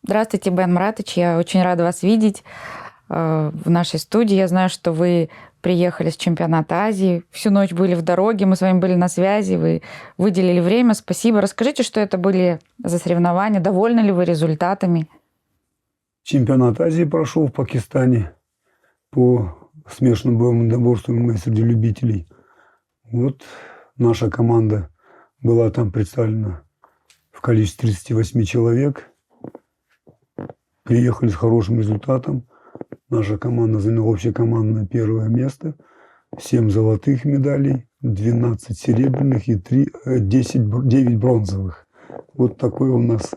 Здравствуйте, Бен Маратович. Я очень рада вас видеть в нашей студии. Я знаю, что вы приехали с чемпионата Азии, всю ночь были в дороге, мы с вами были на связи, вы выделили время. Спасибо. Расскажите, что это были за соревнования, довольны ли вы результатами? Чемпионат Азии прошел в Пакистане по смешанному боевому единоборству ММА среди любителей. Вот наша команда была там представлена в количестве 38 человек. Приехали с хорошим результатом. Наша команда заняла общекомандное первое место. 7 золотых медалей, 12 серебряных и 9 бронзовых. Вот такой у нас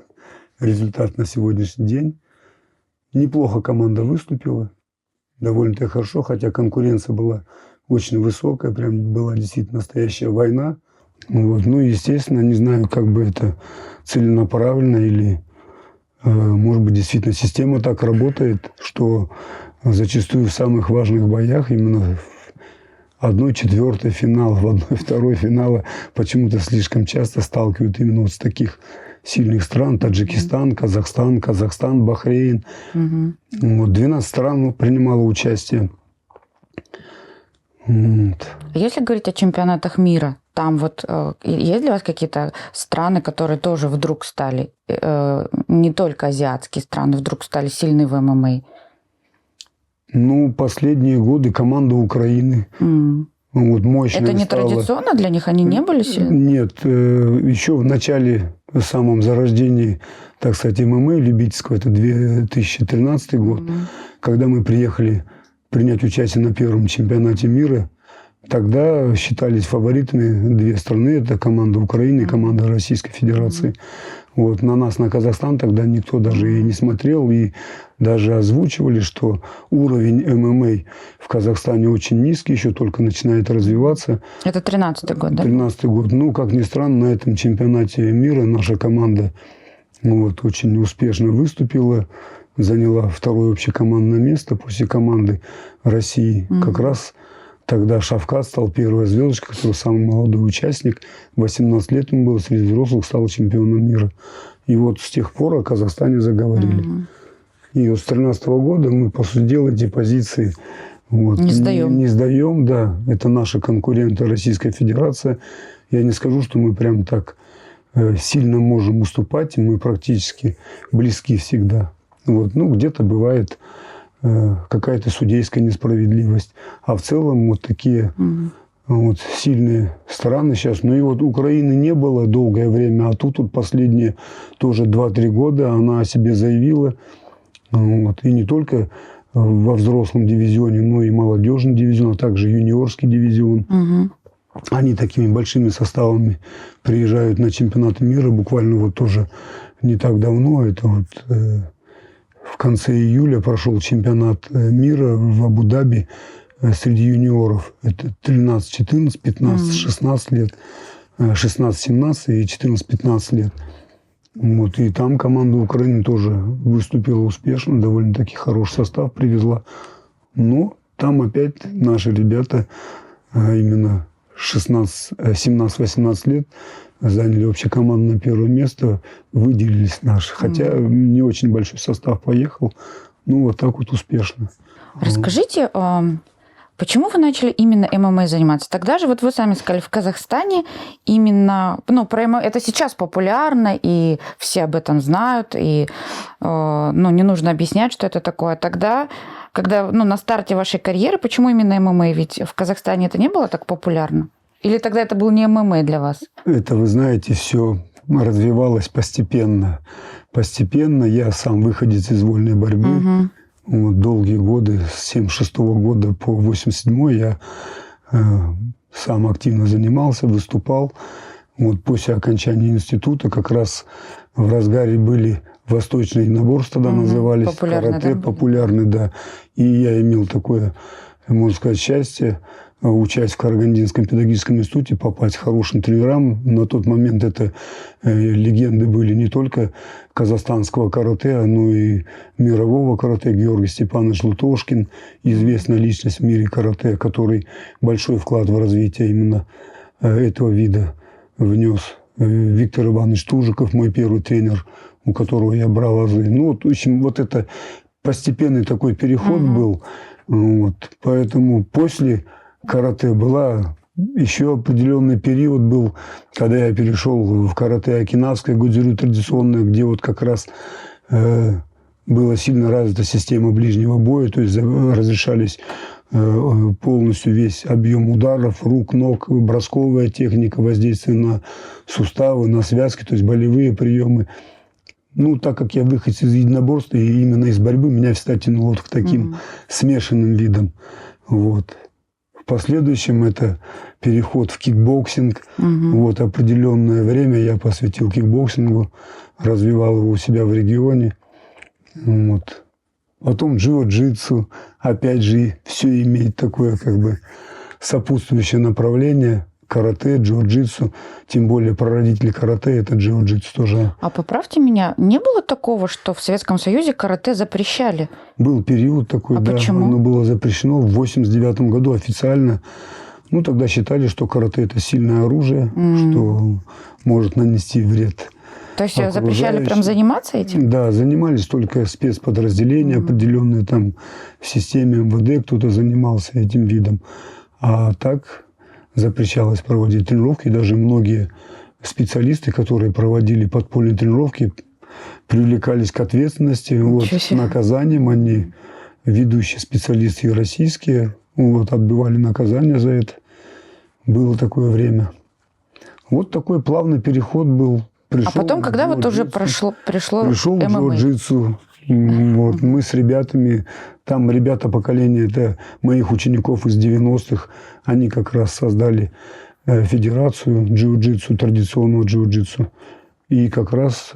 результат на сегодняшний день. Неплохо команда выступила. Довольно-таки хорошо, хотя конкуренция была очень высокая. Прям была действительно настоящая война. Вот. Ну, естественно, не знаю, как бы это целенаправленно или... Может быть, действительно система так работает, что зачастую в самых важных боях, именно в 1/4 финала, в 1/2 финала почему-то слишком часто сталкивают именно вот с таких сильных стран. Таджикистан, Казахстан, Бахрейн. Вот 12 стран принимало участие. Вот. Если говорить о чемпионатах мира, там вот есть для вас какие-то страны, которые тоже вдруг стали, не только азиатские страны, вдруг стали сильны в ММА? Ну, последние годы команда Украины. Вот, мощная Это не стала. Традиционно для них? Они не были сильны? Нет. Еще в начале, в самом зарождении, так сказать, ММА любительского, это 2013 год, когда мы приехали принять участие на первом чемпионате мира, тогда считались фаворитами две страны. Это команда Украины и команда Российской Федерации. Вот. На нас, на Казахстан, тогда никто даже и не смотрел. И даже озвучивали, что уровень ММА в Казахстане очень низкий, еще только начинает развиваться. Это 13-й год, да? 13-й год. Ну, как ни странно, на этом чемпионате мира наша команда вот, очень успешно выступила. Заняла второе общекомандное место после команды России. Как раз тогда Шавкат стал первой звездочкой, который самый молодой участник. 18 лет ему было, среди взрослых стал чемпионом мира. И вот с тех пор о Казахстане заговорили. И вот с 2013 года мы, по сути дела, эти позиции вот, не сдаем. Не сдаем, да. Это наши конкуренты Российская Федерация. Я не скажу, что мы прям так сильно можем уступать. Мы практически близки всегда. Вот. Ну, где-то бывает какая-то судейская несправедливость. А в целом вот такие вот сильные страны сейчас. Ну и вот Украины не было долгое время, а тут вот последние тоже 2-3 года она о себе заявила. Вот. И не только во взрослом дивизионе, но и молодежный дивизион, а также юниорский дивизион. Они такими большими составами приезжают на чемпионаты мира. Буквально вот тоже не так давно, это вот... В конце июля прошел чемпионат мира в Абу-Даби среди юниоров. Это 13-14, 15-16 лет, 16-17 и 14-15 лет. Вот. И там команда Украины тоже выступила успешно, довольно-таки хороший состав привезла. Но там опять наши ребята именно 17-18 лет заняли общекомандное первое место, выделились наши. Хотя не очень большой состав поехал, ну вот так вот успешно. Расскажите, почему вы начали именно ММА заниматься? Тогда же, вот вы сами сказали, в Казахстане именно, ну, про ММА это сейчас популярно, и все об этом знают, и ну, не нужно объяснять, что это такое. Тогда, когда, ну, на старте вашей карьеры, почему именно ММА? Ведь в Казахстане это не было так популярно? Или тогда это был не ММА для вас? Это, вы знаете, все развивалось постепенно. Постепенно я сам выходец из вольной борьбы. Вот, долгие годы, с 1976 года по 1987 я сам активно занимался, выступал. Вот, после окончания института как раз в разгаре были восточные единоборства, тогда назывались, карате, популярны, да. И я имел такое, можно сказать, счастье учась в Карагандинском педагогическом институте, попасть к хорошим тренерам. На тот момент это легенды были не только казахстанского карате, но и мирового карате. Георгий Степанович Лутошкин, известная личность в мире карате, который большой вклад в развитие именно этого вида внес. Виктор Иванович Тужиков, мой первый тренер, у которого я брал азы. Ну, вот, в общем, вот это постепенный такой переход был. Вот. Поэтому после карате была еще определенный период был, когда я перешел в карате окинавское, гудзюрю традиционное, где вот как раз была сильно развита система ближнего боя, то есть разрешались полностью весь объем ударов, рук, ног, бросковая техника, воздействие на суставы, на связки, то есть болевые приемы. Ну, так как я выходец из единоборства, и именно из борьбы меня всегда тянуло вот к таким смешанным видам. Вот. В последующем это переход в кикбоксинг. Вот определенное время я посвятил кикбоксингу, развивал его у себя в регионе. Вот. Потом джиу-джитсу, опять же, все имеет такое как бы сопутствующее направление. Карате, джиу-джитсу, тем более прародитель карате – это джиу-джитсу тоже. А поправьте меня, не было такого, что в Советском Союзе карате запрещали? Был период такой, да. Почему? Оно было запрещено в 1989 году официально. Ну, тогда считали, что карате – это сильное оружие, что может нанести вред. То есть запрещали прям заниматься этим? Да, занимались только спецподразделения определенные, там в системе МВД кто-то занимался этим видом. А так запрещалось проводить тренировки. И даже многие специалисты, которые проводили подпольные тренировки, привлекались к ответственности. Вот, с наказанием они, ведущие специалисты и российские, вот, отбывали наказание за это. Было такое время. Вот такой плавный переход был. Пришел, а потом, когда вот уже пришел ММА? Джиу-джитсу. Вот, мы с ребятами, там ребята поколения, это моих учеников из 90-х, они как раз создали федерацию джиу-джитсу, традиционного джиу-джитсу. И как раз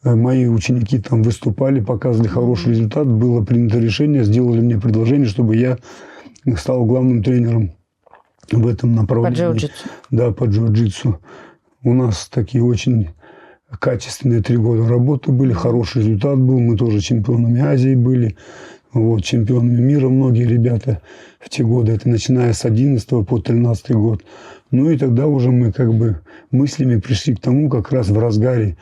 мои ученики там выступали, показывали хороший результат. Было принято решение, сделали мне предложение, чтобы я стал главным тренером в этом направлении. По джиу-джитсу? Да, по джиу-джитсу. У нас такие очень качественные 3 года работы были, хороший результат был. Мы тоже чемпионами Азии были, вот, чемпионами мира многие ребята в те годы. Это начиная с 11 по 13 год. Ну и тогда уже мы как бы мыслями пришли к тому, как раз в разгаре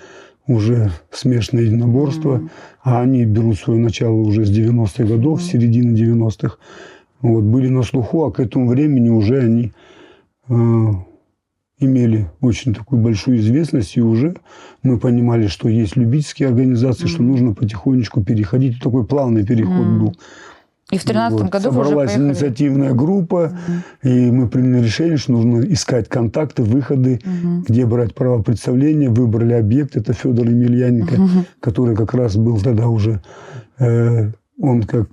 уже смешанное единоборство, а они берут свое начало уже с 90-х годов, с середины 90-х. Вот, были на слуху, а к этому времени уже они имели очень такую большую известность, и уже мы понимали, что есть любительские организации, что нужно потихонечку переходить. Такой плавный переход был. И в 2013 году собралась вы уже поехали. Инициативная группа, и мы приняли решение, что нужно искать контакты, выходы, где брать право представления. Выбрали объект, это Федор Емельяненко, который как раз был тогда уже, он как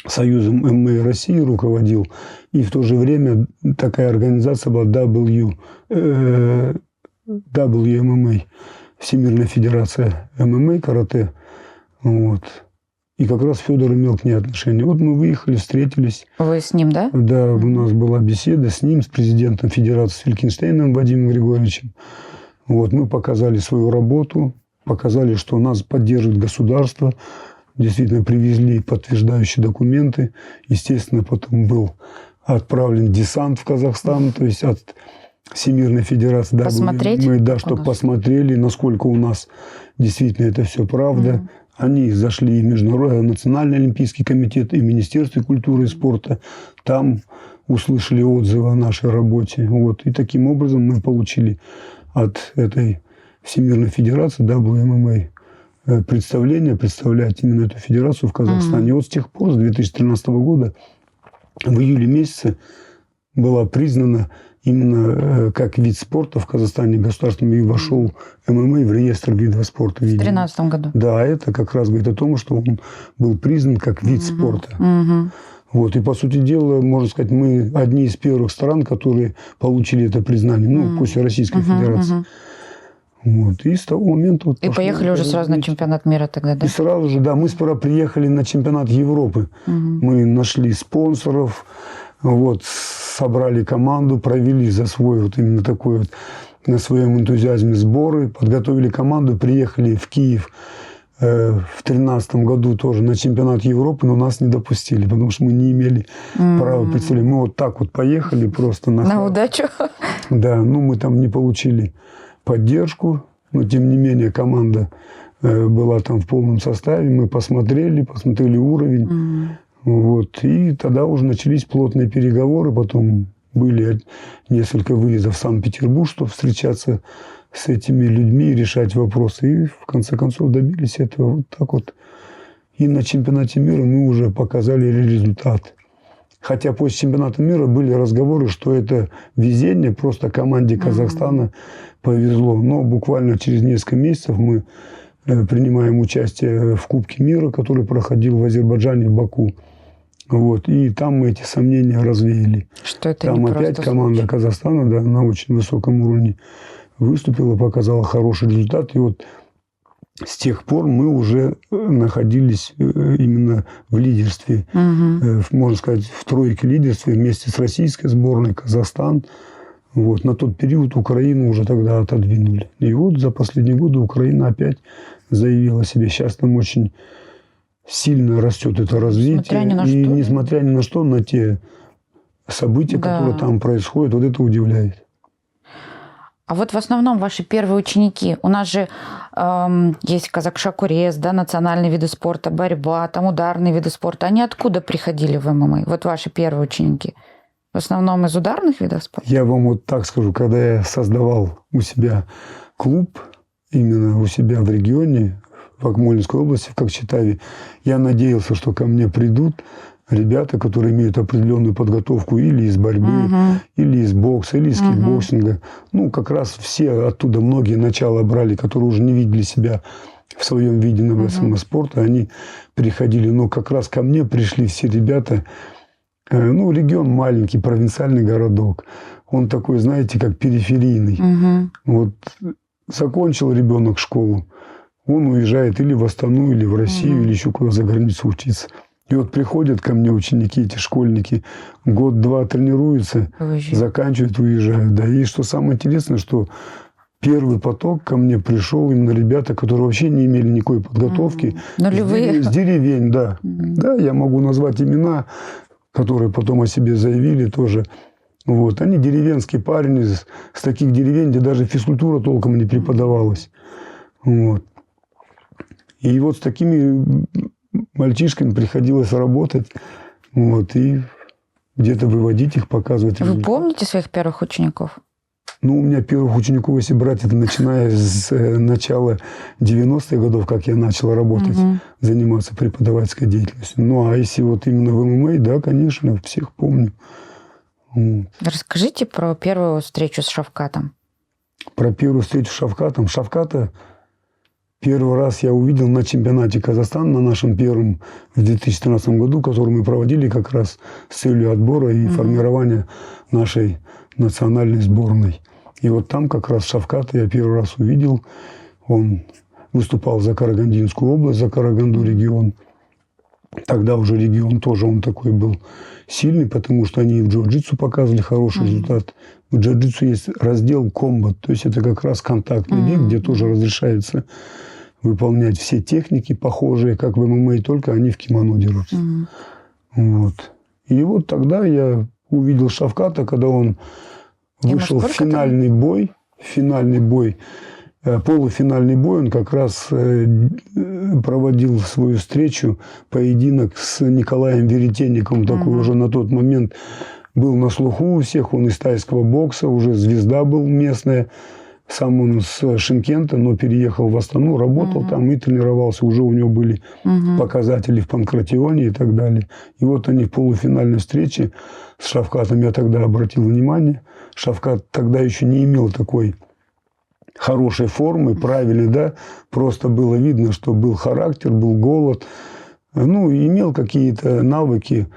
Союзом ММА России руководил, и в то же время такая организация была WMMA, Всемирная Федерация ММА, карате. Вот. И как раз Федор имел к ней отношение. Вот мы выехали, встретились. Вы с ним, да? Да, у нас была беседа с ним, с президентом Федерации Фелькенштейном Вадимом Григорьевичем. Вот, мы показали свою работу, показали, что нас поддерживает государство. Действительно, привезли подтверждающие документы. Естественно, потом был отправлен десант в Казахстан, то есть от Всемирной Федерации. Посмотреть? Чтобы посмотрели, насколько у нас действительно это все правда. Они зашли и в Международный национальный олимпийский комитет, и в Министерство культуры и спорта. Там услышали отзывы о нашей работе. Вот. И таким образом мы получили от этой Всемирной Федерации WMMA представление, представлять именно эту федерацию в Казахстане. И вот с тех пор, с 2013 года, в июле месяце была признана именно как вид спорта в Казахстане государственным, и вошел ММА в реестр видов спорта. В 2013 году? Да, это как раз говорит о том, что он был признан как вид спорта. Вот, и, по сути дела, можно сказать, мы одни из первых стран, которые получили это признание, ну, после Российской Федерации. Вот. И с того момента... Вот и поехали уже сразу на чемпионат мира тогда, да? И сразу же, да. Мы сперва приехали на чемпионат Европы. Мы нашли спонсоров, вот, собрали команду, провели за свой вот именно такой вот, на своем энтузиазме сборы, подготовили команду, приехали в Киев в 2013 году тоже на чемпионат Европы, но нас не допустили, потому что мы не имели права представления. Мы вот так вот поехали просто на удачу. Да, ну мы там не получили поддержку, но тем не менее команда была там в полном составе. Мы посмотрели уровень. Вот, и тогда уже начались плотные переговоры. Потом были несколько выездов в Санкт-Петербург, чтобы встречаться с этими людьми и решать вопросы. И в конце концов добились этого. Вот так вот. И на чемпионате мира мы уже показали результат. Хотя после чемпионата мира были разговоры, что это везение, просто команде Казахстана повезло. Но буквально через несколько месяцев мы принимаем участие в Кубке мира, который проходил в Азербайджане, в Баку. Вот. И там мы эти сомнения развеяли. Что это там не опять просто команда Казахстана, да, на очень высоком уровне выступила, показала хороший результат. И вот с тех пор мы уже находились именно в лидерстве, можно сказать, в тройке лидерства вместе с российской сборной, Казахстан. Вот. На тот период Украину уже тогда отодвинули. И вот за последние годы Украина опять заявила о себе. Сейчас там очень сильно растет это развитие. Несмотря ни на что, на те события, которые там происходят, вот это удивляет. А вот в основном ваши первые ученики, у нас же есть казак-шакурез, да, национальные виды спорта, борьба, там ударные виды спорта. Они откуда приходили в ММА? Вот ваши первые ученики. В основном из ударных видов спорта? Я вам вот так скажу, когда я создавал у себя клуб, именно у себя в регионе, в Акмолинской области, в Кокчетаве, я надеялся, что ко мне придут ребята, которые имеют определенную подготовку или из борьбы, или из бокса, или из кикбоксинга. Ну, как раз все оттуда, многие начала брали, которые уже не видели себя в своем виде на спорта, они приходили. Но как раз ко мне пришли все ребята. Ну, регион маленький, провинциальный городок. Он такой, знаете, как периферийный. Вот закончил ребенок школу, он уезжает или в Астану, или в Россию, или еще куда за границу учиться. И вот приходят ко мне ученики, эти школьники, год-два тренируются, заканчивают, уезжают. Да. И что самое интересное, что первый поток ко мне пришел именно ребята, которые вообще не имели никакой подготовки. Нулевые. С деревень, да. Да, я могу назвать имена, которые потом о себе заявили тоже. Вот. Они деревенские парни с таких деревень, где даже физкультура толком не преподавалась. Вот. И вот с такими мальчишками приходилось работать, вот, и где-то выводить их, показывать. Вы помните своих первых учеников? Ну, у меня первых учеников, если брать, это начиная с начала 90-х годов, как я начал работать, заниматься преподавательской деятельностью. Ну, а если вот именно в ММА, да, конечно, всех помню. Вот. Расскажите про первую встречу с Шавкатом. Про первую встречу с Шавкатом. Шавката первый раз я увидел на чемпионате Казахстана, на нашем первом в 2013 году, который мы проводили как раз с целью отбора и формирования нашей национальной сборной. И вот там как раз Шавката я первый раз увидел. Он выступал за Карагандинскую область, за Караганду регион. Тогда уже регион тоже он такой был сильный, потому что они и в джиу-джитсу показывали хороший результат. В джиу-джитсу есть раздел комбат, то есть это как раз контактный вид, где тоже разрешается выполнять все техники похожие, как в ММА, только они в кимоно дерутся. Вот. И вот тогда я увидел Шавката, когда он вышел в финальный бой, полуфинальный бой, он как раз проводил свою встречу, поединок с Николаем Веретенниковым, такой уже на тот момент был на слуху у всех, он из тайского бокса, уже звезда был местная, сам он с Шымкента, но переехал в Астану, работал там и тренировался, уже у него были показатели в панкратионе и так далее. И вот они в полуфинальной встрече с Шавкатом, я тогда обратил внимание, Шавкат тогда еще не имел такой хорошей формы, правильной, да, просто было видно, что был характер, был голод, ну, имел какие-то навыки,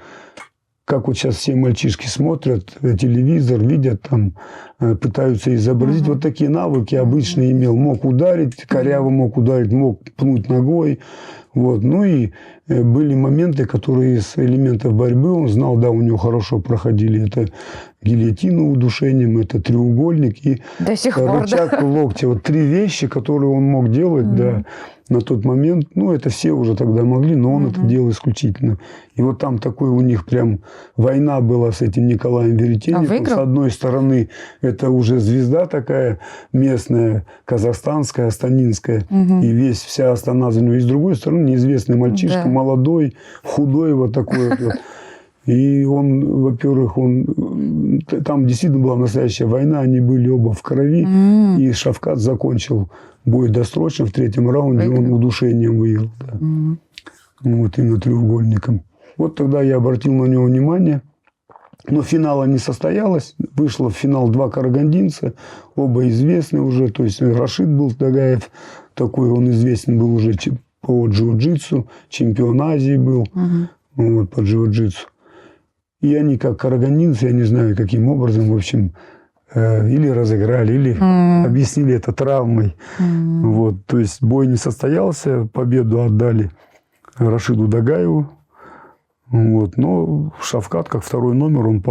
как вот сейчас все мальчишки смотрят телевизор, видят там, пытаются изобразить, вот такие навыки обычно имел, мог ударить, коряво мог ударить, мог пнуть ногой, вот, ну и были моменты, которые из элементов борьбы он знал, да, у него хорошо проходили, это гильотина удушением, это треугольник и рычаг локтя. Вот три вещи, которые он мог делать, да, на тот момент. Ну, это все уже тогда могли, но он это делал исключительно. И вот там такой у них прям война была с этим Николаем Веретенниковым. С одной стороны, это это уже звезда такая местная, казахстанская, астанинская. И вся Астана за него. И с другой стороны, неизвестный мальчишка, молодой, худой, вот такой вот. И он, во-первых, там действительно была настоящая война, они были оба в крови. И Шавкат закончил бой досрочно в 3-м раунде, он удушением выиграл. Да. Вот именно треугольником. Вот тогда я обратил на него внимание. Но финала не состоялось. Вышло в финал 2 карагандинца, оба известные уже. То есть Рашид был Тагаев, такой он известен был уже по джиу-джитсу, чемпион Азии был вот, по джиу-джитсу. И они как карагандинцы, я не знаю, каким образом, в общем, или разыграли, или объяснили это травмой. Вот, то есть бой не состоялся, победу отдали Рашиду Дагаеву. Вот, но Шавкат, как 2-й номер, он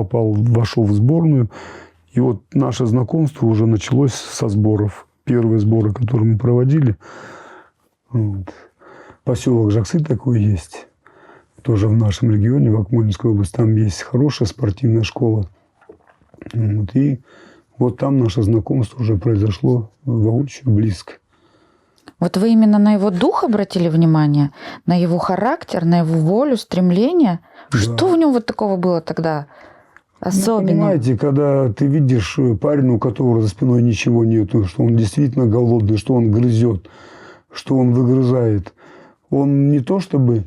вошел в сборную. И вот наше знакомство уже началось со сборов. Первые сборы, которые мы проводили. Вот. Поселок Жаксы такой есть. Тоже в нашем регионе, в Акмолинской области. Там есть хорошая спортивная школа. Вот. И вот там наше знакомство уже произошло воочию близко. Вот вы именно на его дух обратили внимание? На его характер, на его волю, стремление? Да. Что в нем вот такого было тогда особенного? Ну, понимаете, когда ты видишь парня, у которого за спиной ничего нету, что он действительно голодный, что он грызет, что он выгрызает. Он не то чтобы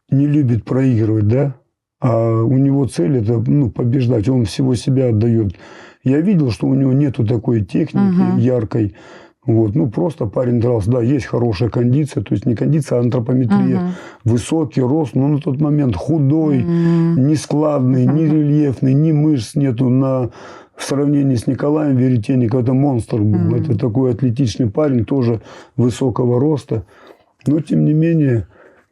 не любит проигрывать, да, а у него цель это побеждать, он всего себя отдает. Я видел, что у него нету такой техники яркой, вот, просто парень дрался, да, есть хорошая кондиция, то есть не кондиция, а антропометрия, высокий рост, но на тот момент худой, нескладный, не рельефный, ни мышц нету в сравнении с Николаем Веретенником, это монстр был, это такой атлетичный парень, тоже высокого роста, но тем не менее.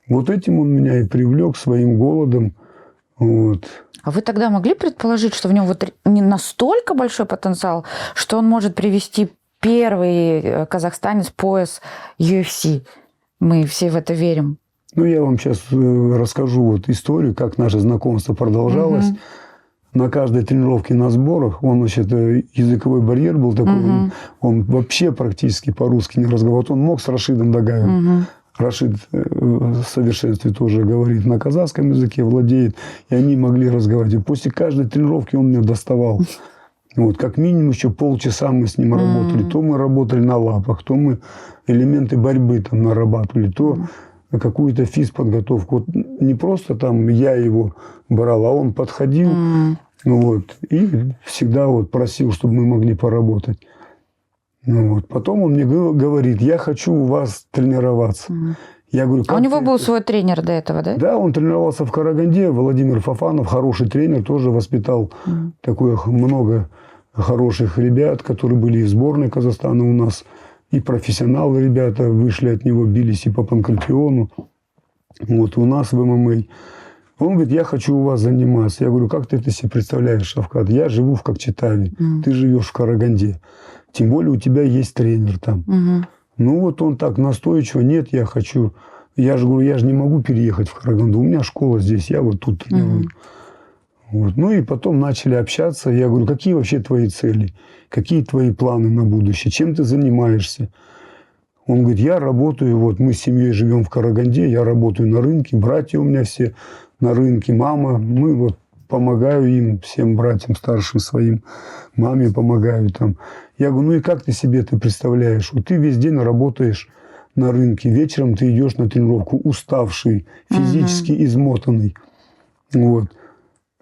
Вот этим он меня и привлек своим голодом. Вот. А вы тогда могли предположить, что в нем вот не настолько большой потенциал, что он может привести первый казахстанец пояс UFC? Мы все в это верим. Я вам сейчас расскажу вот историю, как наше знакомство продолжалось. На каждой тренировке на сборах, он, значит, языковой барьер был такой, он вообще практически по-русски не разговаривал. Вот он мог с Рашидом Дагаевым. Рашид в совершенстве тоже говорит на казахском языке, владеет. И они могли разговаривать. И после каждой тренировки он меня доставал. Вот, как минимум еще полчаса мы с ним работали. То мы работали на лапах, то мы элементы борьбы там нарабатывали, то какую-то физподготовку. Вот не просто там я его брал, а он подходил вот, и всегда вот просил, чтобы мы могли поработать. Вот. Потом он мне говорит, я хочу у вас тренироваться. Я говорю, а у него был свой тренер до этого, да? Да, он тренировался в Караганде, Владимир Фафанов, хороший тренер, тоже воспитал такое много хороших ребят, которые были и в сборной Казахстана у нас, и профессионалы ребята вышли от него, бились и по панкратиону. Вот у нас в ММА. Он говорит, я хочу у вас заниматься. Я говорю, как ты это себе представляешь, Шавкат? Я живу в Кокчетаве, ты живешь в Караганде. Тем более у тебя есть тренер там. Вот он так настойчиво, нет, я хочу. Я же говорю, я же не могу переехать в Караганду. У меня школа здесь, я вот тут тренирую. Вот. И потом начали общаться. Я говорю, какие вообще твои цели? Какие твои планы на будущее? Чем ты занимаешься? Он говорит, я работаю, вот мы с семьей живем в Караганде, я работаю на рынке, братья у меня все на рынке, мама, мы вот помогаю им, всем братьям старшим своим, маме помогаю там. Я говорю, и как ты себе это представляешь? Вот ты весь день работаешь на рынке, вечером ты идешь на тренировку уставший, физически измотанный. Вот.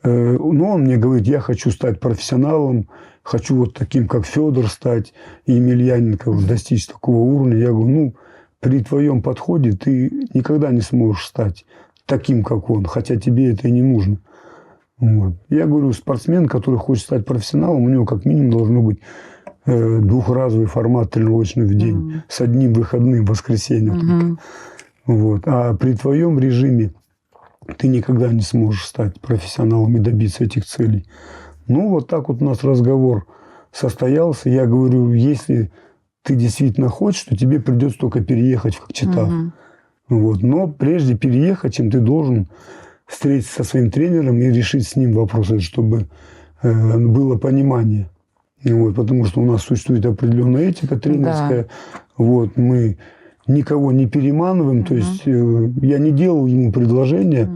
Но он мне говорит, я хочу стать профессионалом, хочу вот таким, как Федор стать, и Емельяненко, достичь такого уровня. Я говорю, при твоем подходе ты никогда не сможешь стать таким, как он, хотя тебе это и не нужно. Вот. Я говорю, спортсмен, который хочет стать профессионалом, у него как минимум должно быть двухразовый формат тренировочный в день с одним выходным в воскресенье. Вот. А при твоем режиме ты никогда не сможешь стать профессионалом и добиться этих целей. Вот так вот у нас разговор состоялся. Я говорю, если ты действительно хочешь, то тебе придется только переехать в Кокчетав. Вот. Но прежде переехать, чем ты должен встретиться со своим тренером и решить с ним вопросы, чтобы было понимание. Вот, потому что у нас существует определенная этика тренерская. Да. Вот, мы никого не переманываем. То есть я не делал ему предложение,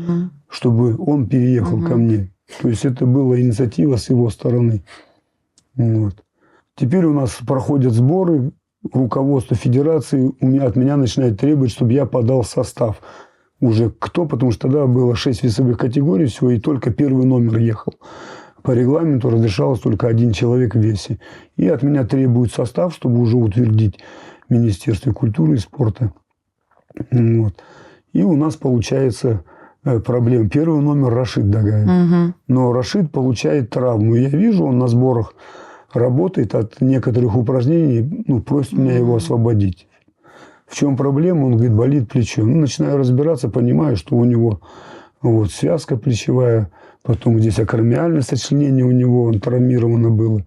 чтобы он переехал ко мне. То есть это была инициатива с его стороны. Вот. Теперь у нас проходят сборы. Руководство федерации от меня начинает требовать, чтобы я подал состав. Уже кто, потому что тогда было 6 весовых категорий всего, и только первый номер ехал. По регламенту разрешалось только 1 человек в весе. И от меня требуют состав, чтобы уже утвердить в Министерстве культуры и спорта. Вот. И у нас получается проблема. Первый номер Рашид Дагаев. Но Рашид получает травму. Я вижу, он на сборах работает от некоторых упражнений, просит меня его освободить. В чем проблема? Он говорит, болит плечо. Начинаю разбираться, понимаю, что у него связка плечевая, потом здесь акромиальное сочленение у него, он травмировано было.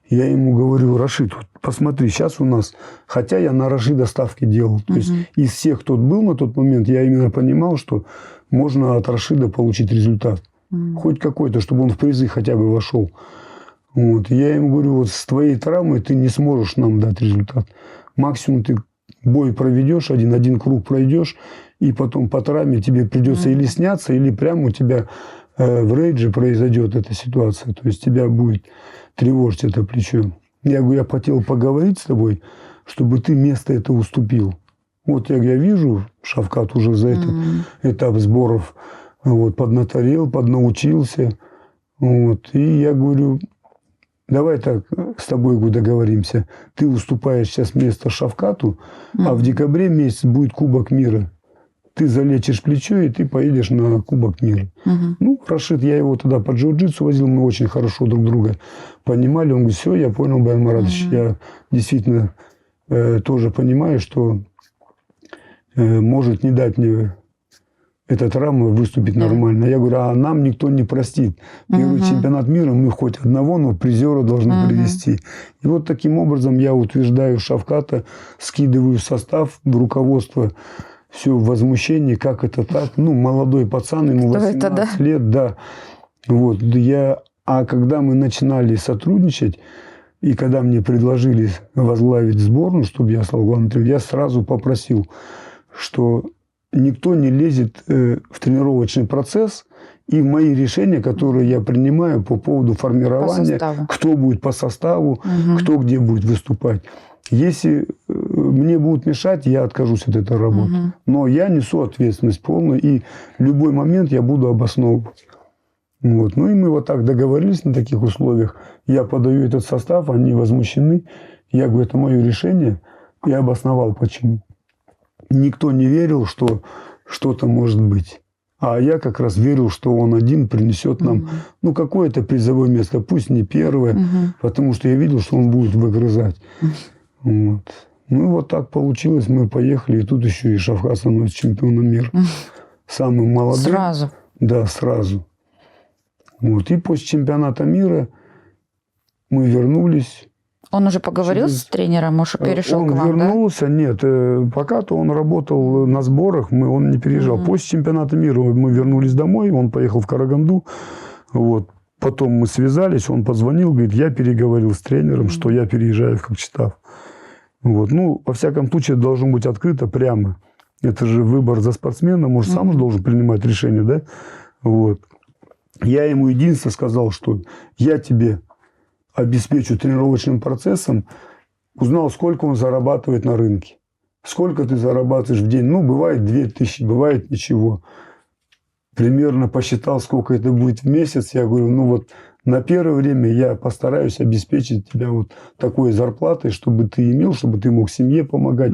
Я ему говорю, Рашид, посмотри, сейчас у нас, хотя я на Рашида ставки делал, то есть из всех, кто был на тот момент, я именно понимал, что можно от Рашида получить результат. Хоть какой-то, чтобы он в призы хотя бы вошел. Вот. Я ему говорю, с твоей травмой ты не сможешь нам дать результат. Максимум ты бой проведешь, один круг пройдешь, и потом по травме тебе придется или сняться, или прямо у тебя в рейдже произойдет эта ситуация. То есть тебя будет тревожить это плечо. Я говорю, я хотел поговорить с тобой, чтобы ты место это уступил. Вот я вижу, Шавкат уже за этот этап сборов поднаторел, поднаучился. Вот. И я говорю, давай так с тобой договоримся. Ты уступаешь сейчас место Шавкату, а в декабре месяц будет Кубок мира. Ты залечишь плечо, и ты поедешь на Кубок мира. Рашид, я его тогда по джиу-джитсу возил, мы очень хорошо друг друга понимали. Он говорит, все, я понял, Баян Маратович, я действительно тоже понимаю, что может не дать мне эта травма выступить нормально. Я говорю, а нам никто не простит. Первый чемпионат мира мы хоть одного, но призера должны привести. И вот таким образом я утверждаю Шавката, скидываю состав в руководство, все в возмущении, как это так. Молодой пацан, ему 18 лет, да. Вот, а когда мы начинали сотрудничать, и когда мне предложили возглавить сборную, чтобы я стал главным тренером, я сразу попросил, что никто не лезет в тренировочный процесс и в мои решения, которые я принимаю по поводу формирования, кто будет по составу, кто где будет выступать. Если мне будут мешать, я откажусь от этой работы. Но я несу ответственность полную, и в любой момент я буду обосновывать. Вот. И мы вот так договорились на таких условиях. Я подаю этот состав, они возмущены. Я говорю, это мое решение. Я обосновал, почему. Никто не верил, что что-то может быть. А я как раз верил, что он один принесет нам какое-то призовое место. Пусть не первое, потому что я видел, что он будет выгрызать. Вот. Вот так получилось. Мы поехали. И тут еще и Шавкат становится чемпионом мира. Самым молодым. Сразу? Да, сразу. Вот. И после чемпионата мира мы вернулись. Он уже поговорил с тренером, уже перешел к вам, Он вернулся, нет. Пока-то он работал на сборах, он не переезжал. После чемпионата мира мы вернулись домой, он поехал в Караганду. Вот. Потом мы связались, он позвонил, говорит, я переговорил с тренером, что я переезжаю в Кокчетав. Вот. Во всяком случае, должно быть открыто прямо. Это же выбор за спортсмена, может, сам же должен принимать решение, да? Вот. Я ему единственное сказал, что я тебе обеспечу тренировочным процессом, узнал, сколько он зарабатывает на рынке. Сколько ты зарабатываешь в день? Бывает 2000, бывает ничего. Примерно посчитал, сколько это будет в месяц. Я говорю, на первое время я постараюсь обеспечить тебя такой зарплатой, чтобы ты имел, чтобы ты мог семье помогать.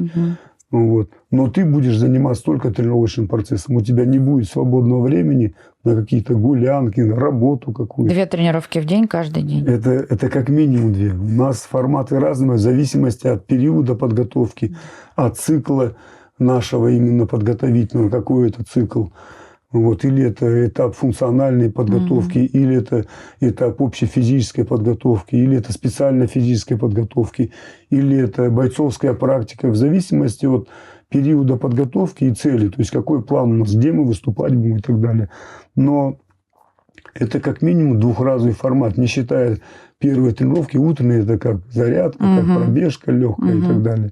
Вот. Но ты будешь заниматься только тренировочным процессом. У тебя не будет свободного времени на какие-то гулянки, на работу какую-то. 2 тренировки в день каждый день? Это как минимум 2. У нас форматы разные в зависимости от периода подготовки, от цикла нашего именно подготовительного, какой это цикл. Вот. Или это этап функциональной подготовки, или это этап общей физической подготовки, или это специальной физической подготовки, или это бойцовская практика, в зависимости от периода подготовки и цели. То есть, какой план у нас, где мы выступать будем и так далее. Но это как минимум 2-разовый формат, не считая первые тренировки утренние, это как зарядка, как пробежка легкая и так далее.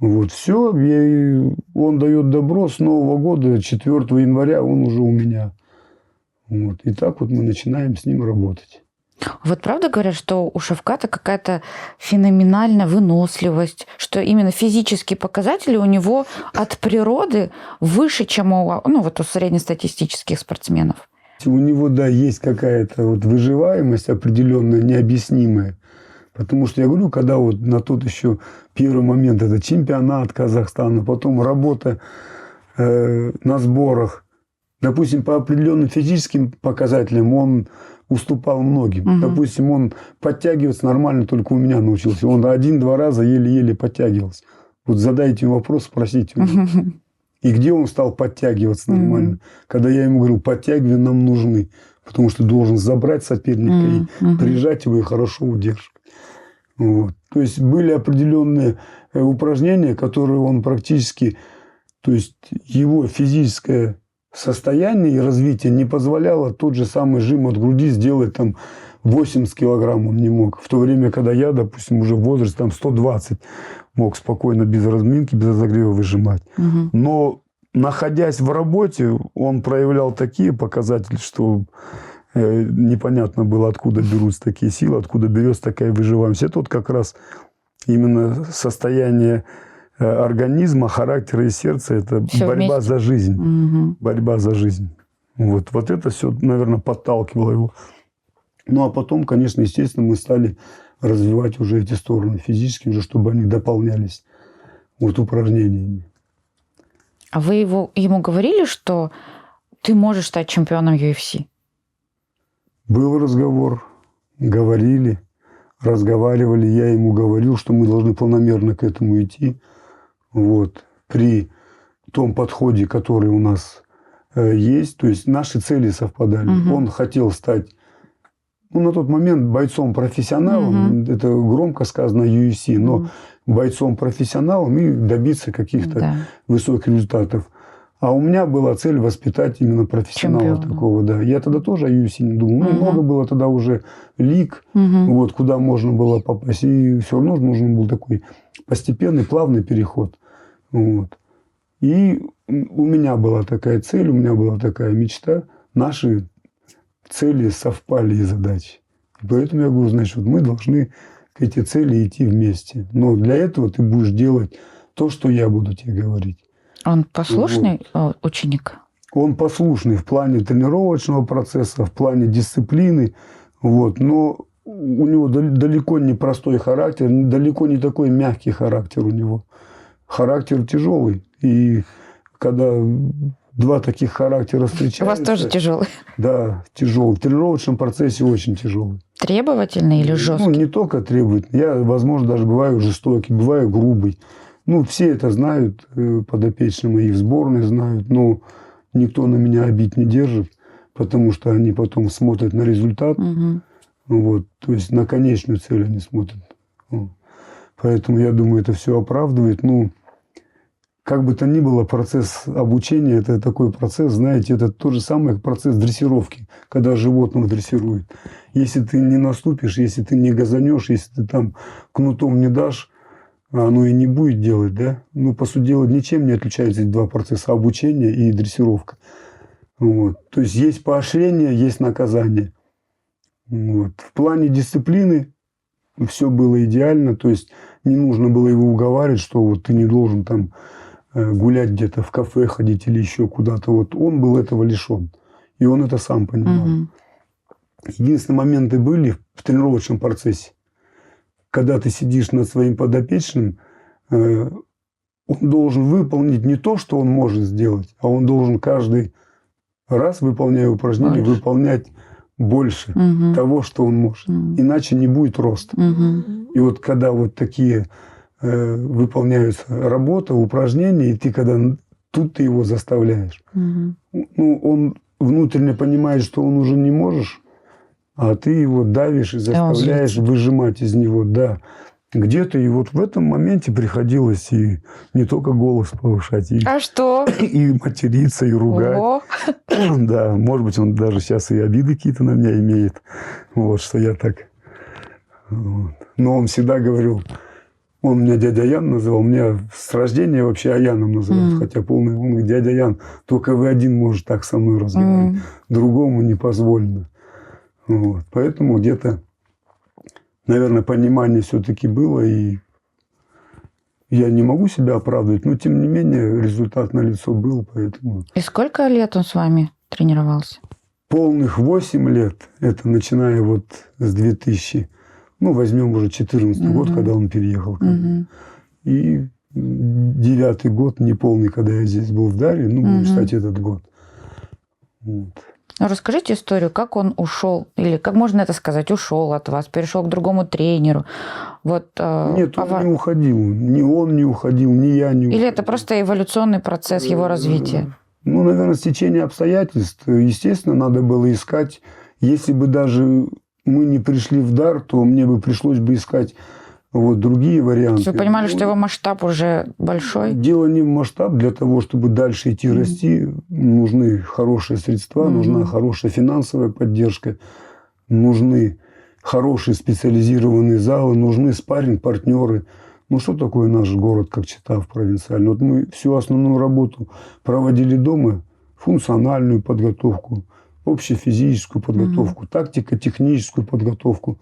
Вот, все, он дает добро с Нового года, 4 января он уже у меня. Вот, и так вот мы начинаем с ним работать. Вот правда говорят, что у Шавката какая-то феноменальная выносливость, что именно физические показатели у него от природы выше, чем у среднестатистических спортсменов? У него, да, есть какая-то вот выживаемость определенная, необъяснимая. Потому что я говорю, когда вот на тот еще первый момент, это чемпионат Казахстана, потом работа на сборах, допустим, по определенным физическим показателям он уступал многим. Допустим, он подтягиваться нормально только у меня научился. Он 1-2 раза еле-еле подтягивался. Вот задайте ему вопрос, спросите у него. И где он стал подтягиваться нормально? Когда я ему говорил, подтягивания нам нужны. Потому что должен забрать соперника и прижать его и хорошо удерживать. Вот. То есть были определенные упражнения, которые он практически, то есть его физическое состояние и развитие не позволяло тот же самый жим от груди сделать там 80 килограмм он не мог. В то время, когда я, допустим, уже в возрасте там 120 мог спокойно без разминки, без разогрева выжимать. Но находясь в работе, он проявлял такие показатели, что непонятно было, откуда берутся такие силы, откуда берется такая выживаемость. Это вот как раз именно состояние организма, характера и сердца. Это всё борьба вместе. За жизнь. Борьба за жизнь. Вот это все, наверное, подталкивало его. Ну, а потом, конечно, естественно, мы стали развивать уже эти стороны физически, уже чтобы они дополнялись вот упражнениями. А вы ему говорили, что ты можешь стать чемпионом UFC? Был разговор, говорили, разговаривали. Я ему говорил, что мы должны планомерно к этому идти. Вот. При том подходе, который у нас есть, то есть наши цели совпадали. Он хотел стать, на тот момент бойцом-профессионалом, это громко сказано UFC, но бойцом-профессионалом и добиться каких-то высоких результатов. А у меня была цель воспитать именно профессионала такого, да. Я тогда тоже о UFC не думал. Много было тогда уже лиг, вот, куда можно было попасть. И все равно нужен был такой постепенный, плавный переход. Вот. И у меня была такая цель, у меня была такая мечта. Наши цели совпали и задачи. И поэтому я говорю, значит, вот мы должны к эти цели идти вместе. Но для этого ты будешь делать то, что я буду тебе говорить. Он послушный ученик? Он послушный в плане тренировочного процесса, в плане дисциплины. Вот. Но у него далеко не простой характер, далеко не такой мягкий характер у него. Характер тяжелый. И когда два таких характера встречаются... У вас тоже тяжелый? Да, тяжелый. В тренировочном процессе очень тяжелый. Требовательный или жесткий? Ну, не только требовательный. Я, возможно, даже бываю жестокий, бываю грубый. Ну, все это знают, подопечные мои в сборной знают, но никто на меня обид не держит, потому что они потом смотрят на результат, вот, то есть на конечную цель они смотрят. Вот. Поэтому я думаю, это все оправдывает. Ну, как бы то ни было, процесс обучения – это такой процесс, знаете, это тот же самый процесс дрессировки, когда животного дрессируют. Если ты не наступишь, если ты не газанешь, если ты там кнутом не дашь, оно и не будет делать, да? Ну, по сути дела, ничем не отличаются эти два процесса – обучение и дрессировка. Вот. То есть, есть поощрение, есть наказание. Вот. В плане дисциплины все было идеально, то есть, не нужно было его уговаривать, что вот ты не должен там гулять где-то в кафе, ходить или еще куда-то. Вот он был этого лишен, и он это сам понимал. Единственные моменты были в тренировочном процессе. Когда ты сидишь над своим подопечным, он должен выполнить не то, что он может сделать, а он должен каждый раз, выполняя упражнение, выполнять больше того, что он может. Иначе не будет роста. И вот когда вот такие выполняются работа, упражнения, и ты когда тут ты его заставляешь. Ну, он внутренне понимает, что он уже не можешь, а ты его давишь и заставляешь выжимать из него, да. Где-то и вот в этом моменте приходилось и не только голос повышать, и, и материться, и ругать. Да, может быть, он даже сейчас и обиды какие-то на меня имеет, вот, что я так Вот. Но он всегда говорил, он меня дядя Ян называл, меня с рождения вообще Аяном называют, хотя полный, он говорит, дядя Ян, только вы один можете так со мной разговаривать, другому не позволено. Вот. Поэтому где-то, наверное, понимание все-таки было, и я не могу себя оправдывать, но тем не менее результат налицо был, поэтому... И сколько лет он с вами тренировался? Полных 8 лет, это начиная вот с 2000, ну, возьмем уже 14 год, когда он переехал ко мне. И 9-й год, неполный, когда я здесь был в Даре, ну, будем считать этот год. Вот. Расскажите историю, как он ушел, или как можно это сказать, ушел от вас, перешел к другому тренеру. Вот, Нет, он не уходил. Ни он не уходил, ни я не уходил. Или это просто эволюционный процесс его развития? Ну, наверное, стечение обстоятельств. Естественно, надо было искать. Если бы даже мы не пришли в Дар, то мне бы пришлось бы искать вот другие варианты. Вы понимали, что его масштаб уже большой? Дело не в масштаб. Для того, чтобы дальше идти расти, нужны хорошие средства, нужна хорошая финансовая поддержка, нужны хорошие специализированные залы, нужны спарринг-партнеры. Ну, что такое наш город, как Читав провинциальный? Вот мы всю основную работу проводили дома, функциональную подготовку, общефизическую подготовку, тактико-техническую подготовку.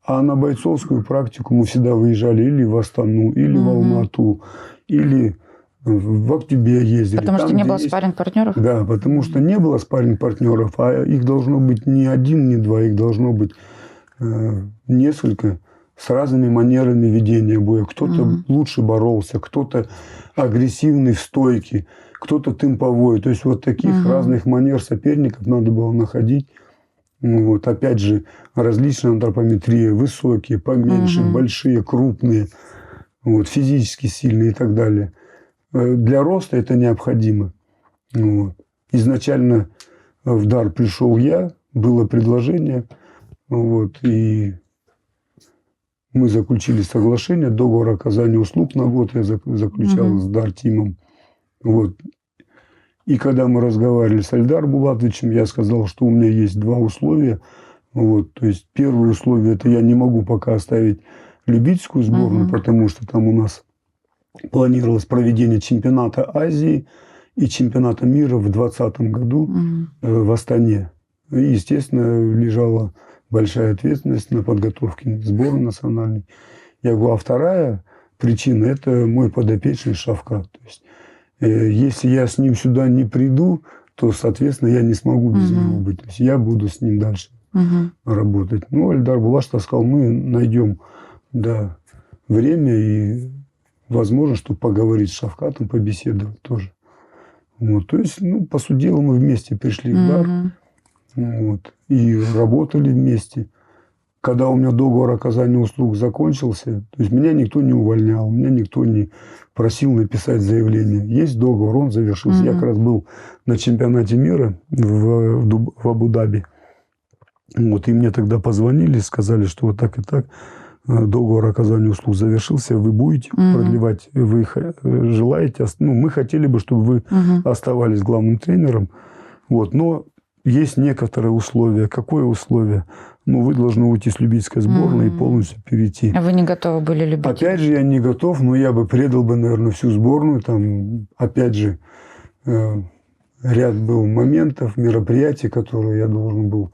А на бойцовскую практику мы всегда выезжали или в Астану, или в Алмату, или в Актюбе ездили. Потому там, что не было есть... спарринг-партнеров? Да, потому что не было спарринг-партнеров, а их должно быть не один, не два, их должно быть несколько с разными манерами ведения боя. Кто-то лучше боролся, кто-то агрессивный в стойке, кто-то темповой. То есть вот таких разных манер соперников надо было находить. Вот, опять же, различная антропометрия, высокие, поменьше, большие, крупные, вот, физически сильные и так далее. Для роста это необходимо. Вот. Изначально в Дар пришел я, было предложение, вот, и мы заключили соглашение, договор оказания услуг на год я заключал с Дар-тимом. Вот. И когда мы разговаривали с Эльдар Булатовичем, я сказал, что у меня есть два условия. Вот. То есть первое условие – это я не могу пока оставить любительскую сборную, потому что там у нас планировалось проведение чемпионата Азии и чемпионата мира в 2020 году в Астане. И, естественно, лежала большая ответственность на подготовке сборной национальной. Я говорю, а вторая причина – это мой подопечный Шавкат. То есть, если я с ним сюда не приду, то, соответственно, я не смогу без него быть. То есть я буду с ним дальше работать. Ну, Эльдар Булатович сказал, мы найдем время и возможно, чтобы поговорить с Шавкатом, побеседовать тоже. Вот. То есть, ну, по сути дела, мы вместе пришли в Дар вот, и работали вместе. Когда у меня договор оказания услуг закончился, то есть меня никто не увольнял, меня никто не просил написать заявление. Есть договор, он завершился. Я как раз был на чемпионате мира в Абу-Даби. Вот, и мне тогда позвонили, сказали, что вот так и так, договор оказания услуг завершился, вы будете продлевать, вы желаете, ну, мы хотели бы, чтобы вы оставались главным тренером, вот, но есть некоторые условия. Какое условие? Ну, вы должны уйти с любительской сборной и полностью перейти. А вы не готовы были любить? Опять же, я не готов, но я бы предал бы, наверное, всю сборную. Там, опять же, ряд был моментов, мероприятий, которые я должен был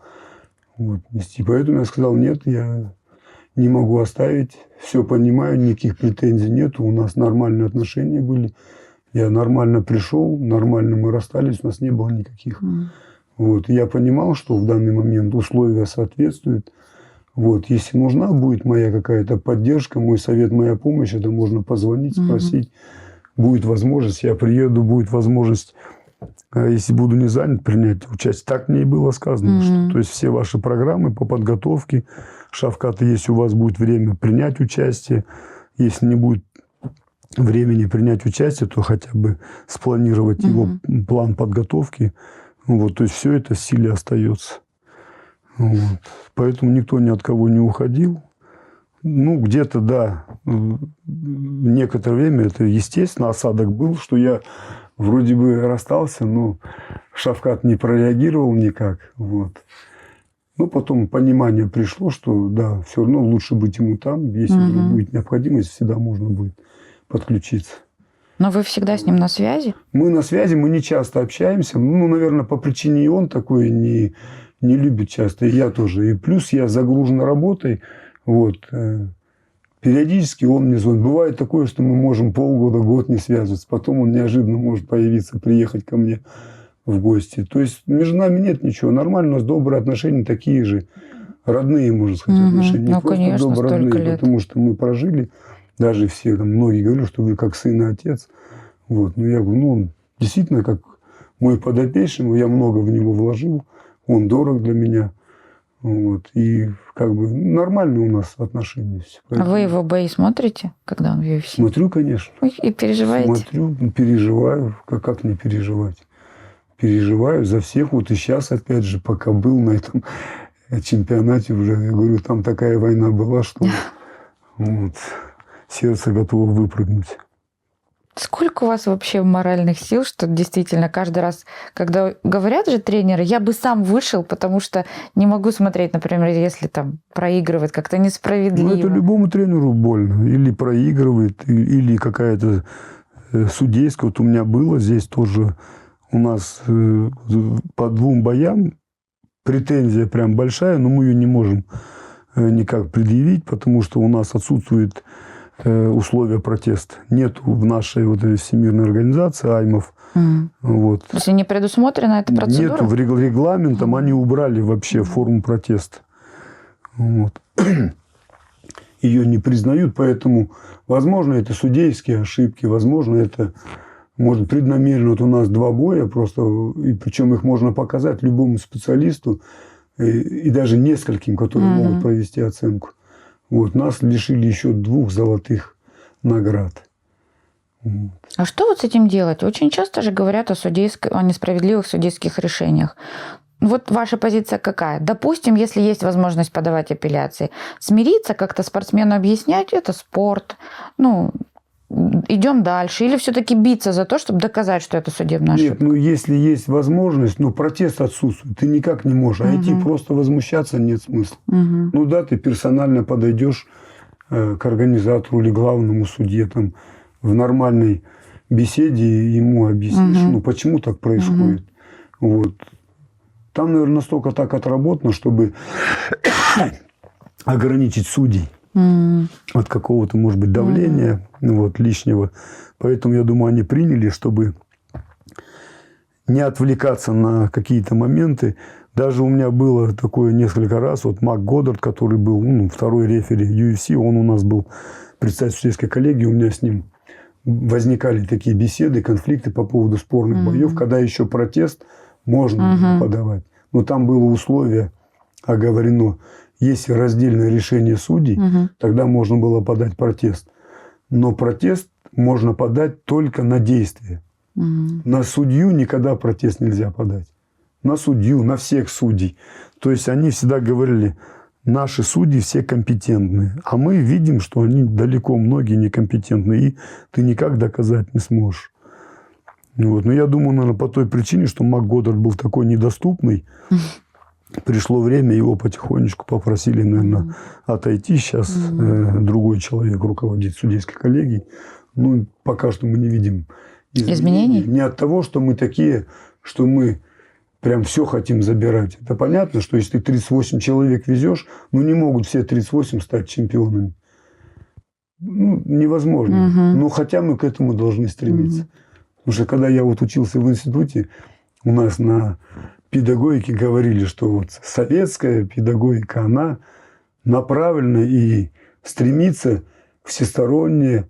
нести. Поэтому я сказал, нет, я не могу оставить. Все понимаю, никаких претензий нет. У нас нормальные отношения были. Я нормально пришел, нормально мы расстались, у нас не было никаких. Вот. Я понимал, что в данный момент условия соответствуют. Вот. Если нужна будет моя какая-то поддержка, мой совет, моя помощь, это можно позвонить, спросить. Будет возможность, я приеду, будет возможность, если буду не занят, принять участие. Так мне и было сказано. Что, то есть все ваши программы по подготовке, Шавкат, если у вас будет время принять участие, если не будет времени принять участие, то хотя бы спланировать его план подготовки. Вот, то есть все это в силе остается. Вот. Поэтому никто ни от кого не уходил. Ну, где-то, да, некоторое время это, естественно, осадок был, что я вроде бы расстался, но Шавкат не прореагировал никак. Вот. Но потом понимание пришло, что да, все равно лучше быть ему там. Если вдруг будет необходимость, всегда можно будет подключиться. Но вы всегда с ним на связи? Мы на связи, мы не часто общаемся. Ну, наверное, по причине и он такой не любит часто, и я тоже. И плюс я загружен работой. Вот. Периодически он мне звонит. Бывает такое, что мы можем полгода, год не связываться. Потом он неожиданно может появиться, приехать ко мне в гости. То есть между нами нет ничего. Нормально, у нас добрые отношения, такие же. Родные, можно сказать, отношения. Не Ну, просто конечно, добрые, столько родные, лет. потому что мы прожили. Даже все, там, многие говорят, что вы как сын и отец. Вот. Но я говорю, ну, он действительно как мой подопечный, я много в него вложил, он дорог для меня. Вот. И как бы нормальные у нас отношения. А вы его бои смотрите, когда он в UFC? Смотрю, конечно. Ой, и переживаете? Смотрю, переживаю. Как не переживать? Переживаю за всех. Вот и сейчас, опять же, пока был на этом чемпионате уже, я говорю, там такая война была, что вот, сердце готово выпрыгнуть. Сколько у вас вообще моральных сил, что действительно каждый раз, когда говорят же тренеры, я бы сам вышел, потому что не могу смотреть, например, если там проигрывает как-то несправедливо. Ну, это любому тренеру больно. Или проигрывает, или какая-то судейская. Вот у меня было здесь тоже у нас по 2 боям претензия прям большая, но мы ее не можем никак предъявить, потому что у нас отсутствует условия протеста. Нет в нашей вот этой всемирной организации АЙМов. Вот. Если не предусмотрена эта процедура? Нет, регламентом они убрали вообще форму протеста. Вот. Ее не признают, поэтому, возможно, это судейские ошибки, возможно, это может преднамеренно. Вот у нас 2 боя просто, и причем их можно показать любому специалисту и даже нескольким, которые могут провести оценку. Вот, нас лишили еще 2 золотых наград. Вот. А что вот с этим делать? Очень часто же говорят о несправедливых судейских решениях. Вот ваша позиция какая? Допустим, если есть возможность подавать апелляции, смириться, как-то спортсмену объяснять, это спорт, ну, идем дальше. Или все-таки биться за то, чтобы доказать, что это судебная ошибка? Нет, ну если есть возможность, но протест отсутствует, ты никак не можешь. А идти просто возмущаться нет смысла. Ну да, ты персонально подойдешь к организатору или главному судье там, в нормальной беседе ему объяснишь, ну почему так происходит. Вот. Там, наверное, настолько так отработано, чтобы ограничить судей от какого-то, может быть, давления вот, лишнего. Поэтому, я думаю, они приняли, чтобы не отвлекаться на какие-то моменты. Даже у меня было такое несколько раз. Вот Мак Годдард, который был второй рефери UFC, он у нас был председатель судейской коллегии, у меня с ним возникали такие беседы, конфликты по поводу спорных боев, когда еще протест можно подавать. Но там было условие оговорено, если раздельное решение судей, тогда можно было подать протест. Но протест можно подать только на действие. На судью никогда протест нельзя подать. На судью, на всех судей. То есть они всегда говорили, наши судьи все компетентны. А мы видим, что они далеко многие некомпетентны. И ты никак доказать не сможешь. Вот. Но я думаю, наверное, по той причине, что Мак Годдард был такой недоступный, пришло время, его потихонечку попросили, наверное, отойти. Сейчас другой человек руководит судейской коллегией. Ну, пока что мы не видим изменений. Не от того, что мы такие, что мы прям все хотим забирать. Это понятно, что если ты 38 человек везешь, ну, не могут все 38 стать чемпионами. Ну, невозможно. Но хотя мы к этому должны стремиться. Потому что когда я вот учился в институте, у нас на педагогике говорили, что вот советская педагогика, она направлена и стремится к всесторонне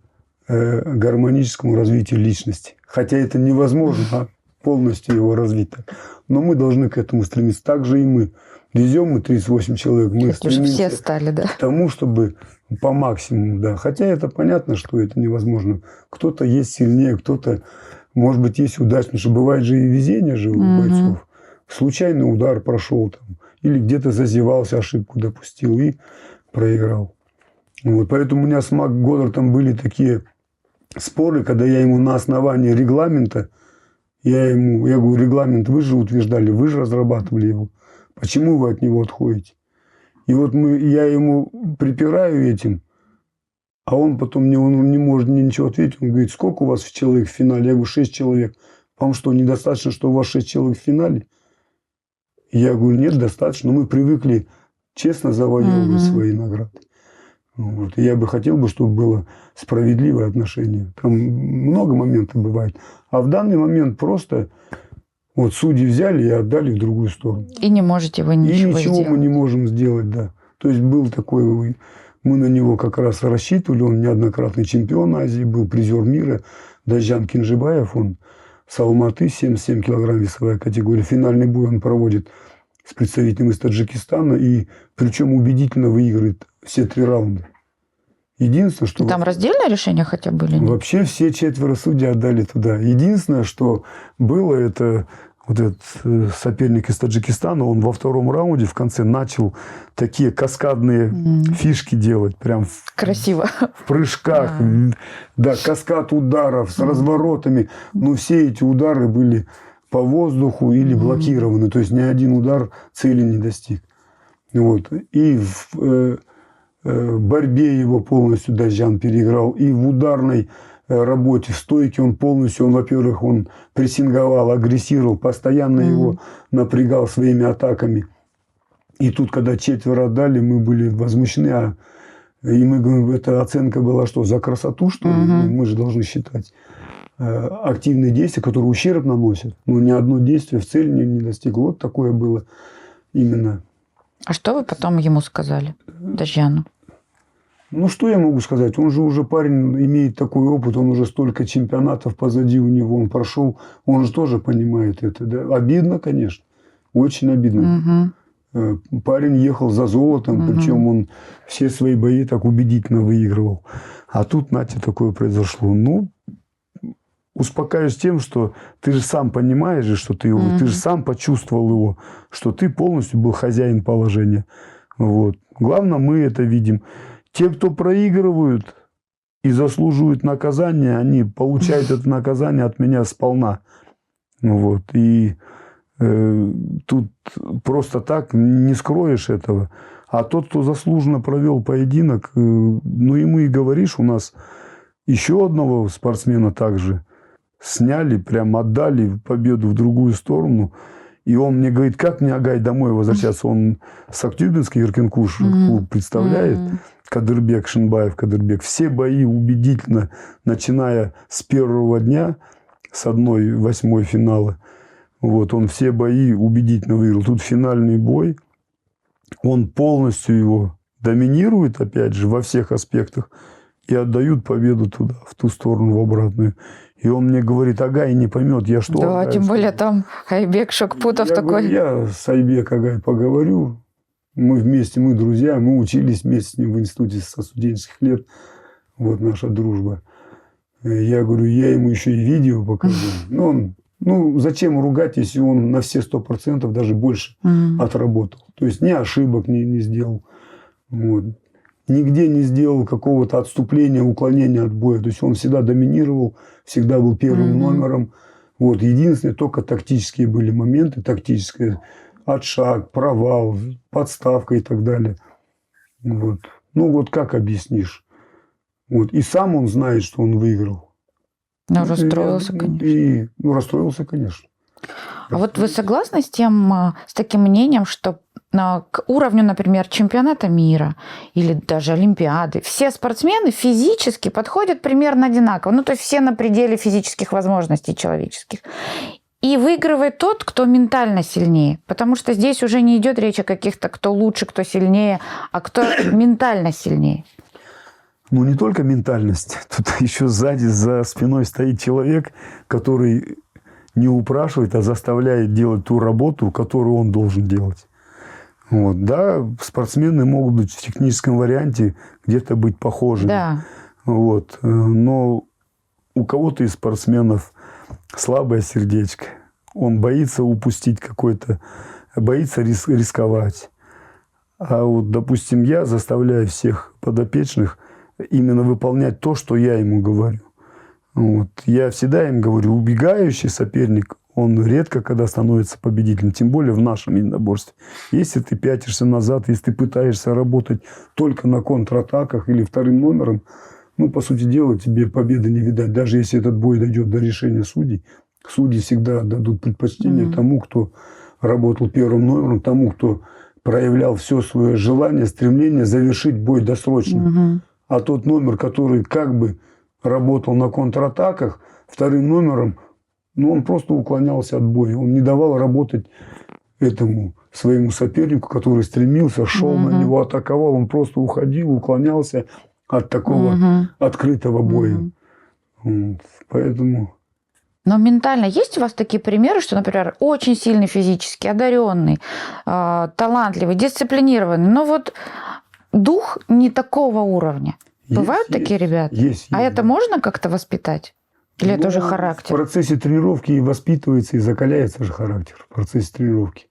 гармоническому развитию личности. Хотя это невозможно полностью его развить так. Но мы должны к этому стремиться. Так же и мы. Везем мы 38 человек, мы стремимся все стали, да, к тому, чтобы по максимуму, да. Хотя это понятно, что это невозможно. Кто-то есть сильнее, кто-то, может быть, есть удачно. Потому что бывает же и везение же у бойцов. Случайный удар прошел там. Или где-то зазевался, ошибку допустил и проиграл. Вот. Поэтому у меня с Мак Годдардом были такие споры, когда я ему на основании регламента, я говорю, регламент вы же утверждали, вы же разрабатывали его. Почему вы от него отходите? И вот я ему припираю этим, а он потом он не может мне ничего ответить. Он говорит, сколько у вас человек в финале? Я говорю, 6 человек. Вам что, недостаточно, что у вас 6 человек в финале? И я говорю, нет, достаточно. Мы привыкли честно завоевывать свои награды. Вот. И я бы хотел, чтобы было справедливое отношение. Там много моментов бывает. А в данный момент просто вот судьи взяли и отдали в другую сторону. И не можете вы И ничего ничего сделать. мы не можем сделать, да. То есть был такой, мы на него как раз рассчитывали, он неоднократный чемпион Азии, был призер мира, Дажжан Кинжибаев, он с Алматы, 77 килограмм весовая категория. Финальный бой он проводит с представителем из Таджикистана, и причем убедительно выигрывает все 3 раунда. Единственное, что... Там раздельное решение хотя бы или нет? Вообще все 4 судей отдали туда. Единственное, что было, это вот этот соперник из Таджикистана, он во 2-м раунде в конце начал такие каскадные фишки делать. Прям Красиво. в прыжках. Да, каскад ударов с разворотами. Но все эти удары были по воздуху или блокированы. То есть ни один удар цели не достиг. Вот. И в борьбе его полностью Дажжан переиграл. И в ударной работе, в стойке он полностью, во-первых, он прессинговал, агрессировал, постоянно его напрягал своими атаками. И тут, когда 4 отдали, мы были возмущены. И мы говорим, эта оценка была что, за красоту, что ли? Мы же должны считать активные действия, которые ущерб наносят. Но ни одно действие в цель не достигло. Вот такое было именно. А что вы потом ему сказали, Дажжану? Ну, что я могу сказать? Он же уже парень имеет такой опыт, он уже столько чемпионатов позади у него, он прошел, он же тоже понимает это. Да? Обидно, конечно, очень обидно. Парень ехал за золотом, причем он все свои бои так убедительно выигрывал. А тут, Нате, такое произошло. Ну, успокаиваюсь тем, что ты же сам понимаешь, что ты же сам почувствовал его, что ты полностью был хозяин положения. Вот. Главное, мы это видим. Те, кто проигрывают и заслуживают наказания, они получают это наказание от меня сполна. Вот. И тут просто так не скроешь этого. А тот, кто заслуженно провел поединок, ну, ему и говоришь, у нас еще одного спортсмена также сняли, прям отдали победу в другую сторону. И он мне говорит, как мне, Агай, домой возвращаться? Он с Актюбинский Иркинкуш клуб представляет. Кадырбек, Шинбаев, Кадырбек. Все бои убедительно, начиная с первого дня, с 1/8 финала. Вот, он все бои убедительно выиграл. Тут финальный бой. Он полностью его доминирует, опять же, во всех аспектах. И отдают победу туда, в ту сторону, в обратную. И он мне говорит, Агай не поймет, я что? Да, Агай, тем более там Айбек Шокпутов я такой. Говорю, я с Айбек Агай поговорю. Мы вместе, мы друзья, мы учились вместе с ним в институте со студенческих лет. Вот наша дружба. Я говорю, я ему еще и видео покажу. Ну, зачем ругать, если он на все 100%, даже больше отработал. То есть ни ошибок не сделал. Вот. Нигде не сделал какого-то отступления, уклонения от боя. То есть он всегда доминировал, всегда был первым номером. Вот. Единственное, только тактические были моменты, тактическое отшаг, провал, подставка и так далее. Вот. Ну вот как объяснишь? Вот. И сам он знает, что он выиграл. Ну, расстроился, конечно. Расстроился, конечно. А вот вы согласны с таким мнением, что к уровню, например, чемпионата мира или даже Олимпиады все спортсмены физически подходят примерно одинаково? Ну, то есть все на пределе физических возможностей человеческих. И выигрывает тот, кто ментально сильнее. Потому что здесь уже не идет речь о каких-то, кто лучше, кто сильнее, а кто ментально сильнее. Ну, не только ментальность. Тут еще сзади, за спиной стоит человек, который не упрашивает, а заставляет делать ту работу, которую он должен делать. Вот. Да, спортсмены могут быть в техническом варианте где-то быть похожими. Да. Вот. Но у кого-то из спортсменов слабое сердечко. Он боится упустить какой-то, боится рисковать. А вот, допустим, я заставляю всех подопечных именно выполнять то, что я ему говорю. Вот. Я всегда им говорю, убегающий соперник, он редко когда становится победителем, тем более в нашем единоборстве. Если ты пятишься назад, если ты пытаешься работать только на контратаках или вторым номером, ну, по сути дела, тебе победы не видать. Даже если этот бой дойдет до решения судей, судьи всегда дадут предпочтение тому, кто работал первым номером, тому, кто проявлял все свое желание, стремление завершить бой досрочно. А тот номер, который как бы работал на контратаках, вторым номером, ну, он просто уклонялся от боя. Он не давал работать этому своему сопернику, который стремился, шел на него, атаковал. Он просто уходил, уклонялся от такого открытого боя. Вот. Поэтому... Но ментально есть у вас такие примеры, что, например, очень сильный физически, одаренный, талантливый, дисциплинированный, но вот дух не такого уровня? Бывают такие ребята? Есть. А это можно как-то воспитать? Или это уже характер? В процессе тренировки и воспитывается, и закаляется же характер в процессе тренировки.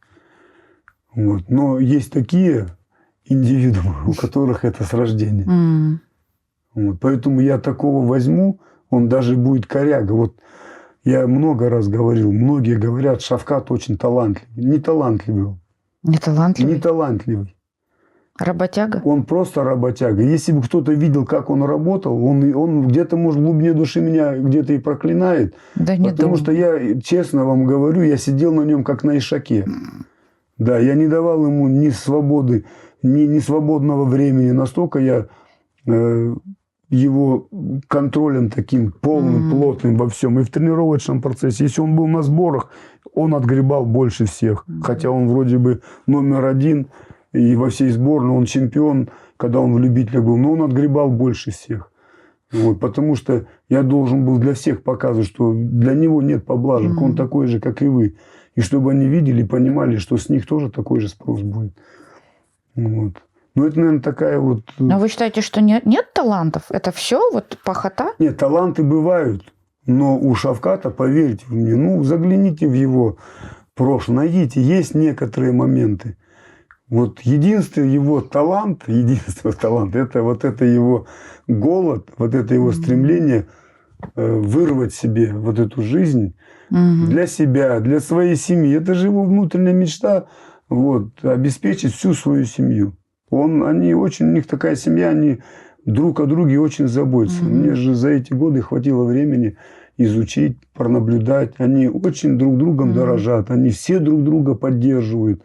Вот. Но есть такие индивидуумы, у которых это с рождения. Вот. Поэтому я такого возьму, он даже будет коряга. Вот я много раз говорил, многие говорят, Шавкат очень талантливый. Не талантливый он. Не талантливый? Не талантливый. Работяга? Он просто работяга. Если бы кто-то видел, как он работал, он где-то, может, в глубине души меня где-то и проклинает. Да не потому что я, честно вам говорю, я сидел на нем как на ишаке. Да, я не давал ему ни свободы, ни свободного времени. Настолько я его контролем таким полным, плотным во всем. И в тренировочном процессе. Если он был на сборах, он отгребал больше всех. Хотя он вроде бы номер один. И во всей сборной он чемпион, когда он в любителях был. Но он отгребал больше всех. Вот, потому что я должен был для всех показывать, что для него нет поблажек. Он такой же, как и вы. И чтобы они видели и понимали, что с них тоже такой же спрос будет. Вот. Ну, это, наверное, такая вот... Но вы считаете, что нет талантов? Это все вот пахота? Нет, таланты бывают. Но у Шавката, поверьте мне, ну, загляните в его прошлое, найдите, есть некоторые моменты. Вот единственный его талант, это вот это его голод, вот это его стремление вырвать себе вот эту жизнь для себя, для своей семьи. Это же его внутренняя мечта, вот, обеспечить всю свою семью. У них такая семья, они друг о друге очень заботятся. Мне же за эти годы хватило времени изучить, пронаблюдать. Они очень друг другом дорожат, они все друг друга поддерживают.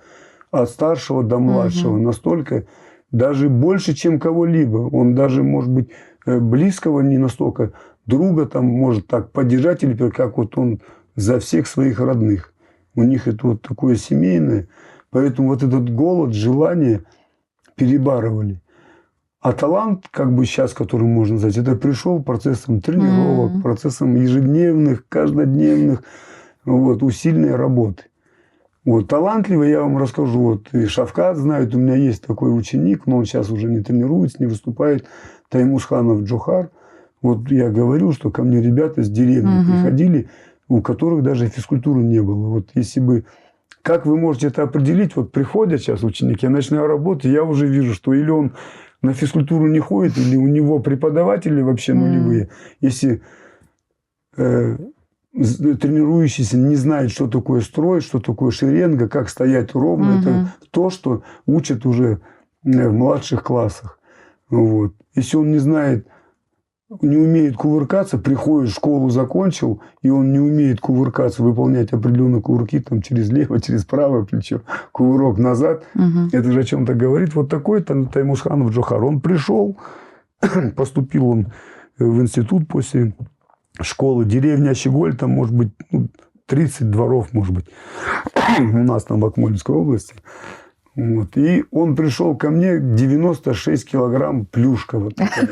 От старшего до младшего. Настолько, даже больше, чем кого-либо. Он даже, может быть, близкого не настолько друга там может так поддержать, или как вот он за всех своих родных. У них это вот такое семейное. Поэтому вот этот голод, желание перебарывали. А талант, как бы сейчас, который можно назвать, это пришел процессом тренировок, процессом ежедневных, каждодневных, вот, усиленной работы. Вот, талантливый, я вам расскажу, вот и Шавкат знает, у меня есть такой ученик, но он сейчас уже не тренируется, не выступает, Таймусханов Джохар. Вот я говорил, что ко мне ребята с деревни приходили, у которых даже физкультуры не было. Вот если бы... Как вы можете это определить? Вот приходят сейчас ученики, я начинаю работать, я уже вижу, что или он на физкультуру не ходит, или у него преподаватели вообще нулевые. Если... тренирующийся не знает, что такое строй, что такое шеренга, как стоять ровно. Это то, что учат уже в младших классах. Вот. Если он не знает, не умеет кувыркаться, приходит в школу, закончил, и он не умеет кувыркаться, выполнять определенные кувырки там, через левое, через правое плечо, кувырок назад, это же о чем-то говорит. Вот такой-то Таймусханов Джохар. Он пришел, поступил он в институт после... школы, деревня Щеголь, там, может быть, 30 дворов, может быть, у нас там в Акмолинской области. Вот. И он пришел ко мне 96 килограмм плюшка. Вот такая.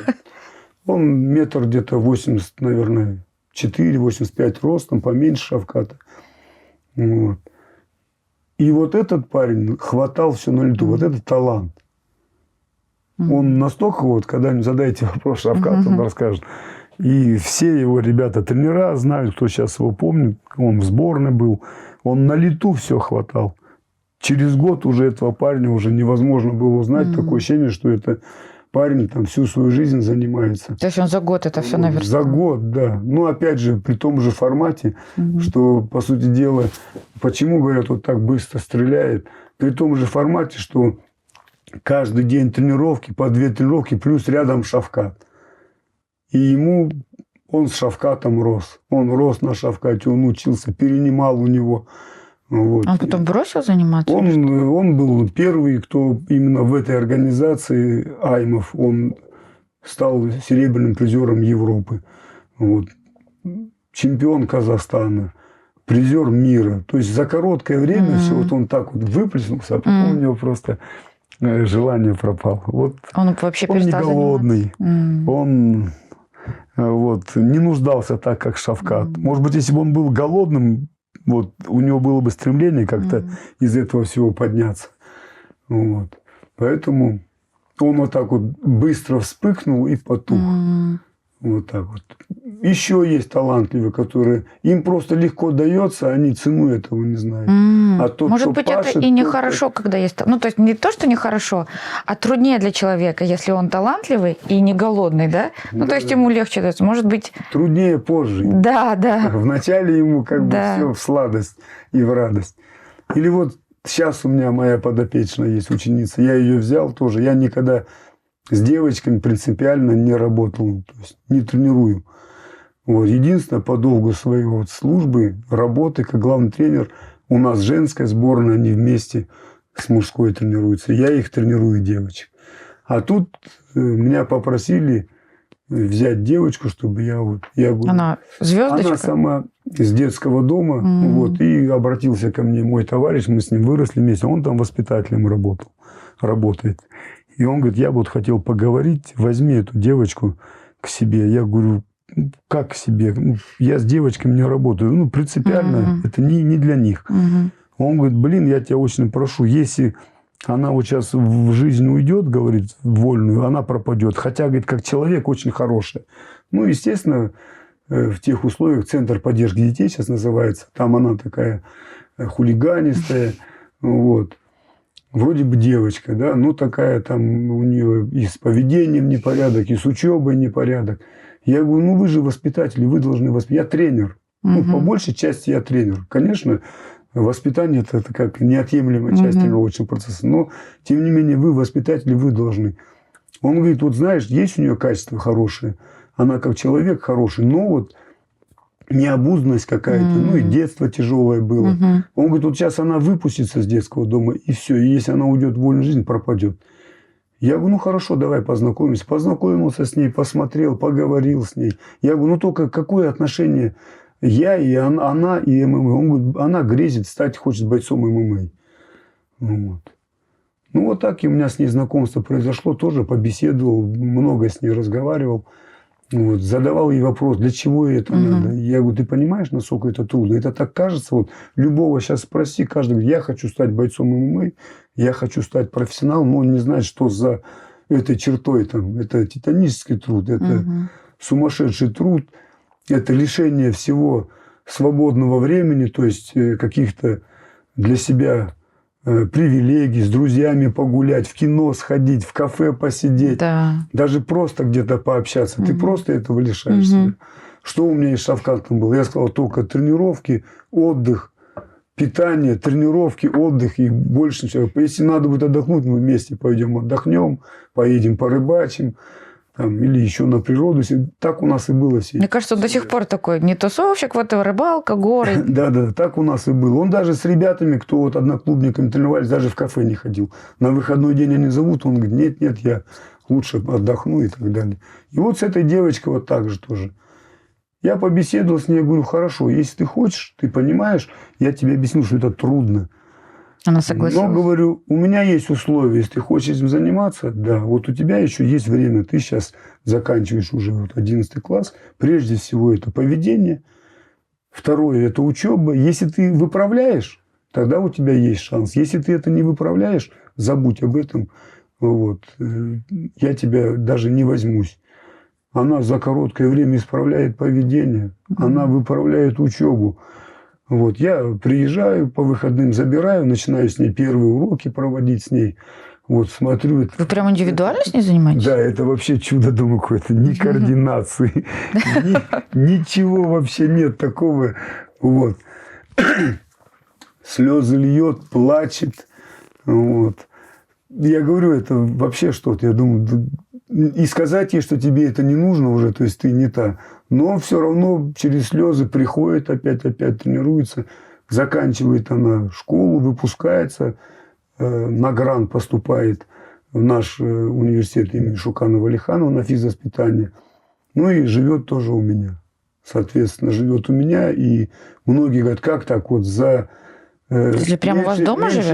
Он метр где-то 80, наверное, 4-85 ростом, поменьше Шавката. Вот. И вот этот парень хватал все на лету. Вот это талант. Он настолько, вот, когда-нибудь задайте вопрос Шавкату, он расскажет. И все его ребята-тренера знают, кто сейчас его помнит. Он в сборной был. Он на лету все хватал. Через год уже этого парня уже невозможно было узнать. Такое ощущение, что это парень там всю свою жизнь занимается. То есть он за год это все наверстал? За год, да. Ну, опять же, при том же формате, что, по сути дела, почему, говорят, вот так быстро стреляет, при том же формате, что каждый день тренировки, по 2 тренировки, плюс рядом Шавкат. И он с Шавкатом рос. Он рос на Шавкате, он учился, перенимал у него. Вот. Он потом бросил заниматься? Он был первый, кто именно в этой организации Аймов, он стал серебряным призером Европы. Вот. Чемпион Казахстана, призер мира. То есть за короткое время все вот он так вот выплеснулся, а потом у него просто желание пропало. Вот. Он вообще он не перестал голодный, он вот, не нуждался так, как Шавкат. Может быть, если бы он был голодным, вот, у него было бы стремление как-то из этого всего подняться. Вот. Поэтому он вот так вот быстро вспыхнул и потух. Вот так вот. Еще есть талантливые, которые им просто легко дается, они цену этого не знают. А тот, может кто быть, пашет, это и нехорошо, когда есть... Ну, то есть не то, что нехорошо, а труднее для человека, если он талантливый и не голодный, да? Ну, то есть ему легче дается. Может быть... Труднее позже. Да, да. Вначале ему как бы все в сладость и в радость. Или вот сейчас у меня моя подопечная есть ученица, я ее взял тоже. Я никогда с девочками принципиально не работал, то есть не тренирую. Вот. Единственное, по долгу своей вот службы, работы, как главный тренер, у нас женская сборная, они вместе с мужской тренируются. Я их тренирую, девочек. А тут меня попросили взять девочку, чтобы я вот... Я говорю, она звездочка? Она сама из детского дома. Вот, и обратился ко мне мой товарищ, мы с ним выросли вместе. Он там воспитателем работает. И он говорит, я вот хотел поговорить, возьми эту девочку к себе. Я говорю, как к себе? Я с девочками не работаю. Ну, принципиально это не для них. Он говорит, блин, я тебя очень прошу, если она вот сейчас в жизнь уйдет, говорит, в вольную, она пропадет. Хотя, говорит, как человек очень хорошая. Ну, естественно, в тех условиях Центр поддержки детей сейчас называется. Там она такая хулиганистая. Вот. Вроде бы девочка, да, ну такая там у нее и с поведением непорядок, и с учебой непорядок. Я говорю, ну вы же воспитатели, вы должны воспитать. Я тренер. Ну, по большей части я тренер. Конечно, воспитание это как неотъемлемая часть тренировочного процесса. Но, тем не менее, вы воспитатели, вы должны. Он говорит, вот знаешь, есть у нее качество хорошее. Она как человек хороший, но вот необузданность какая-то, ну и детство тяжелое было. Он говорит, вот сейчас она выпустится с детского дома, и все. И если она уйдет в вольную жизнь, пропадет. Я говорю, ну хорошо, давай познакомимся. Познакомился с ней, посмотрел, поговорил с ней. Я говорю, ну только какое отношение я и она и ММА? Он говорит, она грезит стать, хочет бойцом ММА. Вот. Ну вот так и у меня с ней знакомство произошло. Тоже побеседовал, много с ней разговаривал. Вот, задавал ей вопрос, для чего это надо. Я говорю, ты понимаешь, насколько это трудно? Это так кажется. Вот, любого сейчас спроси, каждый говорит, я хочу стать бойцом ММА, я хочу стать профессионалом, но он не знает, что за этой чертой. Там. Это титанический труд, это сумасшедший труд, это лишение всего свободного времени, то есть каких-то для себя привилегий, с друзьями погулять, в кино сходить, в кафе посидеть, даже просто где-то пообщаться. Ты просто этого лишаешься. Что у меня и с Шавкатом было? Я сказал, только тренировки, отдых, питание, тренировки, отдых и больше ничего. Если надо будет отдохнуть, мы вместе пойдем отдохнем, поедем порыбачим. Там, или еще на природу. Так у нас и было. Мне кажется, он до сих пор такой, не тусовщик, вот рыбалка, горы. Да, так у нас и было. Он даже с ребятами, кто вот одноклубниками тренировались, даже в кафе не ходил. На выходной день они зовут, он говорит, нет, я лучше отдохну и так далее. И вот с этой девочкой вот так же тоже. Я побеседовал с ней, говорю, хорошо, если ты хочешь, ты понимаешь, я тебе объясню, что это трудно. Она согласилась. Но, говорю, у меня есть условия, если ты хочешь этим заниматься, да, вот у тебя еще есть время, ты сейчас заканчиваешь уже вот 11 класс, прежде всего это поведение, второе это учеба, если ты выправляешь, тогда у тебя есть шанс, если ты это не выправляешь, забудь об этом, вот, я тебя даже не возьмусь. Она за короткое время исправляет поведение, она выправляет учебу. Вот, я приезжаю по выходным, забираю, начинаю с ней первые уроки проводить с ней. Вот смотрю. Вы прям индивидуально с ней занимаетесь? Да, это вообще чудо, думаю, какое-то. Ни координации, ничего вообще нет такого. Вот. Слезы льет, плачет. Вот. Я говорю, это вообще что-то. Я думаю, и сказать ей, что тебе это не нужно уже, то есть ты не та. Но все равно через слезы приходит, опять тренируется. Заканчивает она школу, выпускается, на грант поступает в наш университет имени Шуканова-Алиханова на физвоспитание. Ну и живет тоже у меня. Соответственно, живет у меня. И многие говорят, как так вот за... Если прямо у вас дома живет?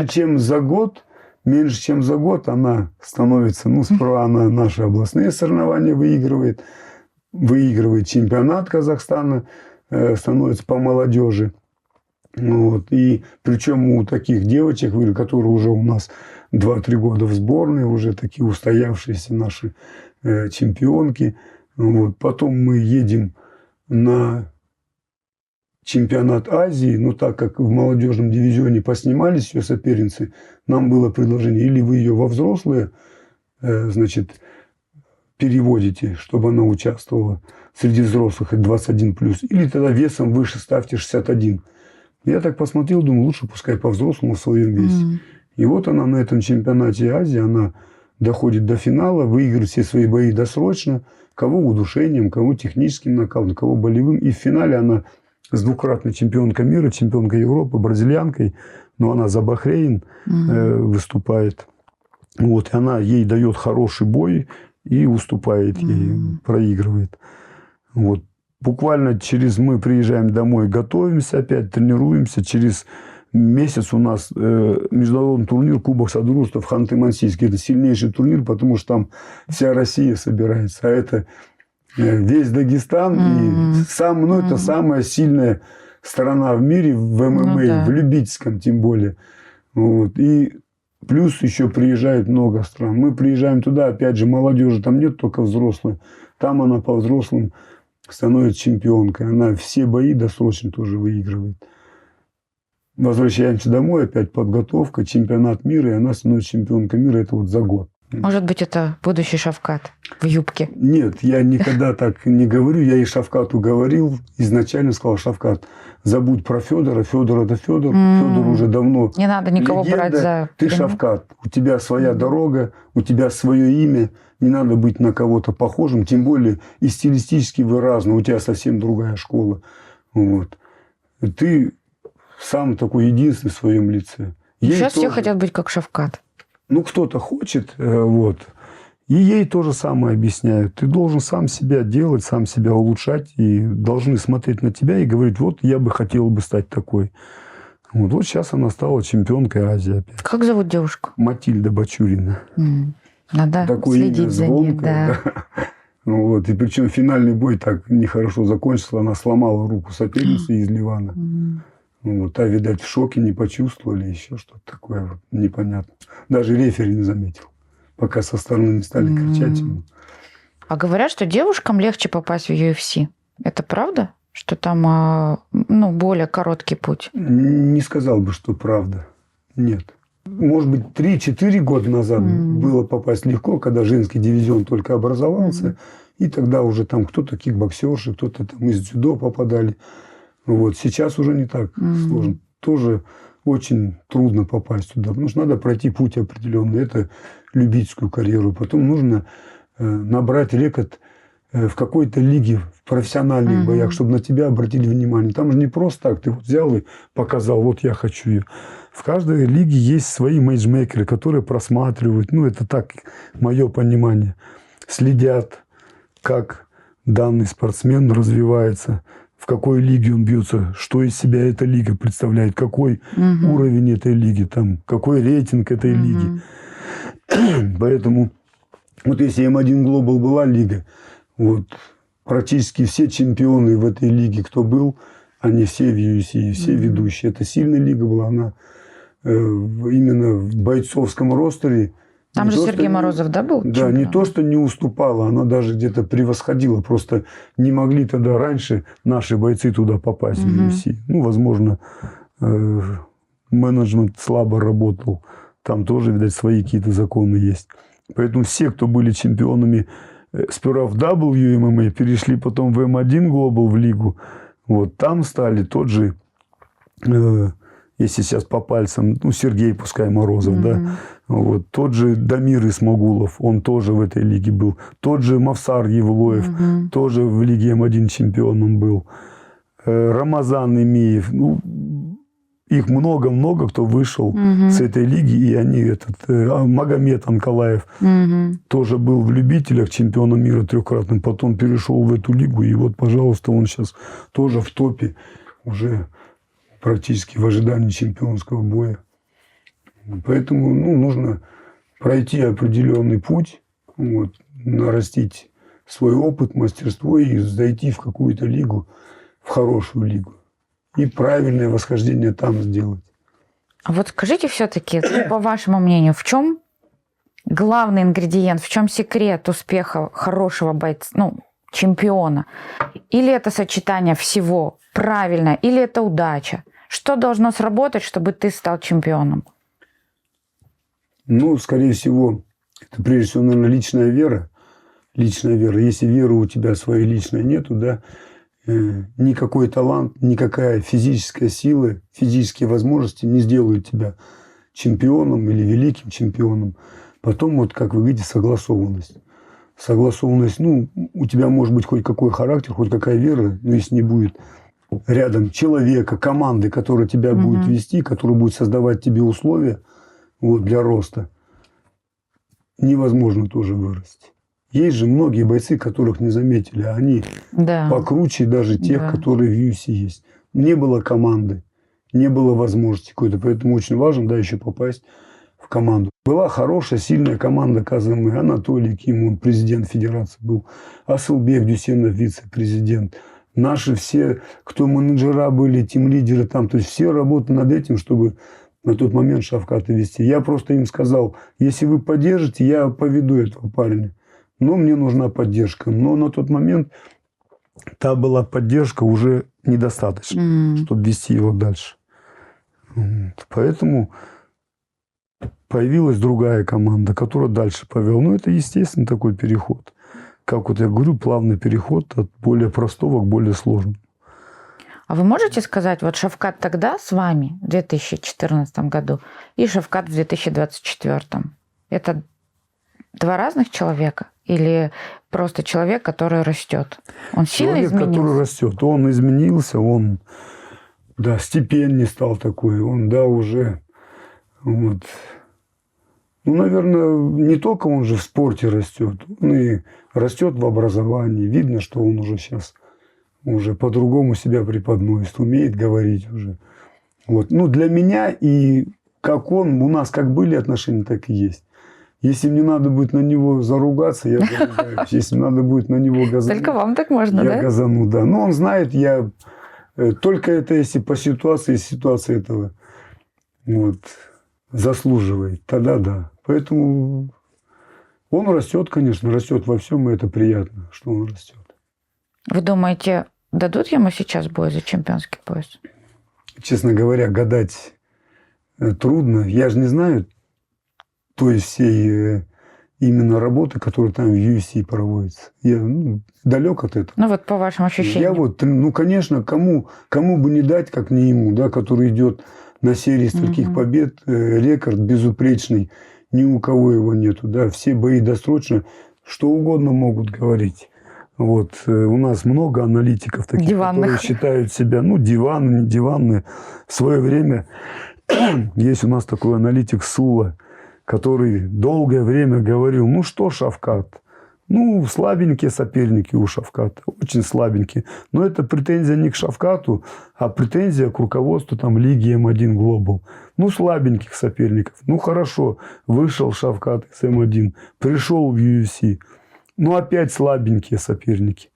Меньше, чем за год она становится... Ну, сперва она наши областные соревнования выигрывает чемпионат Казахстана, становится по молодежи. Вот. И причем у таких девочек, которые уже у нас 2-3 года в сборной, уже такие устоявшиеся наши чемпионки. Вот. Потом мы едем на чемпионат Азии, но так как в молодежном дивизионе поснимались ее соперницы, нам было предложение, или вы ее во взрослые, значит, переводите, чтобы она участвовала среди взрослых, 21+, или тогда весом выше ставьте 61. Я так посмотрел, думаю, лучше пускай по-взрослому в своем весе. И вот она на этом чемпионате Азии, она доходит до финала, выигрывает все свои бои досрочно, кого удушением, кого техническим нокаутом, кого болевым. И в финале она с двукратной чемпионкой мира, чемпионкой Европы, бразильянкой, но она за Бахрейн выступает. Вот, и она ей дает хороший бой и уступает ей, проигрывает. Вот. Буквально мы приезжаем домой, готовимся опять, тренируемся. Через месяц у нас международный турнир Кубок Содружества в Ханты-Мансийске. Это сильнейший турнир, потому что там вся Россия собирается. А это весь Дагестан. И это самая сильная страна в мире в ММА, в любительском тем более. Вот. И плюс еще приезжает много стран. Мы приезжаем туда, опять же, молодежи там нет, только взрослые. Там она по взрослым становится чемпионкой. Она все бои досрочно тоже выигрывает. Возвращаемся домой, опять подготовка, чемпионат мира, и она становится чемпионкой мира. Это вот за год. Может быть, это будущий Шавкат в юбке? Нет, я никогда так не говорю. Я и Шавкату говорил. Изначально сказал: Шавкат, забудь про Федора. Федор это Федор. Федор уже давно не надо никого легенда. брать за... Ты Шавкат. У тебя своя дорога, у тебя свое имя. Не надо быть на кого-то похожим. Тем более и стилистически вы разные. У тебя совсем другая школа. Вот. Ты сам такой единственный в своем лице. Сейчас все хотят быть как Шавкат. Ну, кто-то хочет. Вот. И ей то же самое объясняют. Ты должен сам себя делать, сам себя улучшать. И должны смотреть на тебя и говорить: вот я бы хотел бы стать такой. Вот сейчас она стала чемпионкой Азии опять. Как зовут девушку? Матильда Бачурина. Надо такое следить за ней. Да. Вот. И причем финальный бой так нехорошо закончился. Она сломала руку соперницы из Ливана. Вот. Та, видать, в шоке, не почувствовали, еще что-то такое вот непонятно. Даже рефери не заметил, пока со стороны не стали кричать ему. А говорят, что девушкам легче попасть в UFC. Это правда? Что там более короткий путь? Не сказал бы, что правда. Нет. Может быть, 3-4 года назад было попасть легко, когда женский дивизион только образовался. И тогда уже там кто-то кикбоксерши, кто-то там из дзюдо попадали. Вот. Сейчас уже не так сложно. Тоже очень трудно попасть туда. Потому что надо пройти путь определенный. Это любительскую карьеру. Потом нужно набрать рекорд в какой-то лиге, в профессиональных боях, чтобы на тебя обратили внимание. Там же не просто так. Ты вот взял и показал: вот я хочу ее. В каждой лиге есть свои мейджмейкеры, которые просматривают. Ну, это так, мое понимание. Следят, как данный спортсмен развивается, в какой лиге он бьется, что из себя эта лига представляет, какой уровень этой лиги, там, какой рейтинг этой лиги. Поэтому, вот если М1 Global была лига, вот практически все чемпионы в этой лиге, кто был, они все в UFC, все ведущие. Это сильная лига была, она именно в бойцовском ростере. Там же Сергей Морозов, да, был? Да, чемпион? не то, что не уступала, она даже где-то превосходила. Просто не могли тогда раньше наши бойцы туда попасть, в UFC. Ну, возможно, менеджмент слабо работал Там тоже, видать, свои какие-то законы есть. Поэтому все, кто были чемпионами сперва в WMMA, перешли потом в M1 Global, в лигу. Вот там стали тот же, если сейчас по пальцам, ну, Сергей, пускай Морозов, да. Вот, тот же Дамир Исмагулов, он тоже в этой лиге был. Тот же Мавсар Евлоев, тоже в лиге М1 чемпионом был. Рамазан Имеев, ну, их много-много, кто вышел с этой лиги, и они, Магомед Анкалаев тоже был в любителях, чемпионом мира трехкратным, потом перешел в эту лигу, и вот, пожалуйста, он сейчас тоже в топе, уже практически в ожидании чемпионского боя. Поэтому, ну, нужно пройти определенный путь, вот, нарастить свой опыт, мастерство и зайти в какую-то лигу, в хорошую лигу. И правильное восхождение там сделать. А вот скажите все-таки, по вашему мнению, в чем главный ингредиент, в чем секрет успеха хорошего бойца, ну, чемпиона? Или это сочетание всего правильно, или это удача? Что должно сработать, чтобы ты стал чемпионом? Ну, скорее всего, это прежде всего, наверное, личная вера. Личная вера. Если веры у тебя своей личной нету, да, никакой талант, никакая физическая сила, физические возможности не сделают тебя чемпионом или великим чемпионом. Потом, вот как вы видите, согласованность. Согласованность, ну, у тебя может быть хоть какой характер, хоть какая вера, но если не будет рядом человека, команды, которая тебя будет вести, которая будет создавать тебе условия, вот, для роста, невозможно тоже вырасти. Есть же многие бойцы, которых не заметили, а они покруче даже тех, которые в UFC есть. Не было команды, не было возможности какой-то, поэтому очень важно, да, еще попасть в команду. Была хорошая, сильная команда КЗМ, Анатолий Ким, он президент федерации был, Асылбек Дюсенов, вице-президент. Наши все, кто менеджера были, тимлидеры там, то есть все работали над этим, чтобы на тот момент Шавката вести. Я просто им сказал, если вы поддержите, я поведу этого парня. Но мне нужна поддержка. Но на тот момент та была поддержка уже недостаточно, чтобы вести его дальше. Поэтому появилась другая команда, которая дальше повела. Ну, это, естественно, такой переход. Как вот я говорю, плавный переход от более простого к более сложному. А вы можете сказать, вот Шавкат тогда с вами, в 2014 году, и Шавкат в 2024, это два разных человека? Или просто человек, который растет? Он сильно изменился? Человек, который растет. Он изменился, он, да, степеннее стал такой. Он, да, уже, вот. Ну, наверное, не только он же в спорте растет, он и растет в образовании. Видно, что он уже сейчас уже по-другому себя преподносит, умеет говорить уже. Вот. Ну, для меня и как он, у нас как были отношения, так и есть. Если мне надо будет на него заругаться, я заругаюсь. Если надо будет на него газануть, только вам так можно, да? Я газану, да. Но он знает, я только это если по ситуации, ситуация этого вот, заслуживает, тогда да. Поэтому он растет, конечно, растет во всем, и это приятно, что он растет. Вы думаете, дадут ему сейчас бой за чемпионский пояс? Честно говоря, гадать трудно. Я же не знаю той всей именно работы, которая там в UFC проводится. Я далек от этого. Ну вот по вашим ощущениям. Я вот, ну конечно, кому бы не дать, как не ему, да, который идет на серии стольких побед, рекорд безупречный, ни у кого его нету, да, все бои досрочно, что угодно могут говорить. Вот. У нас много аналитиков таких, диванных, которые считают себя, ну, диванные, не диванные. В свое время есть у нас такой аналитик Сула, который долгое время говорил, ну что Шавкат, ну слабенькие соперники у Шавката, очень слабенькие. Но это претензия не к Шавкату, а претензия к руководству там лиги М1 Global. Ну слабеньких соперников. Ну хорошо, вышел Шавкат из М1, пришел в UFC. Ну, опять слабенькие соперники.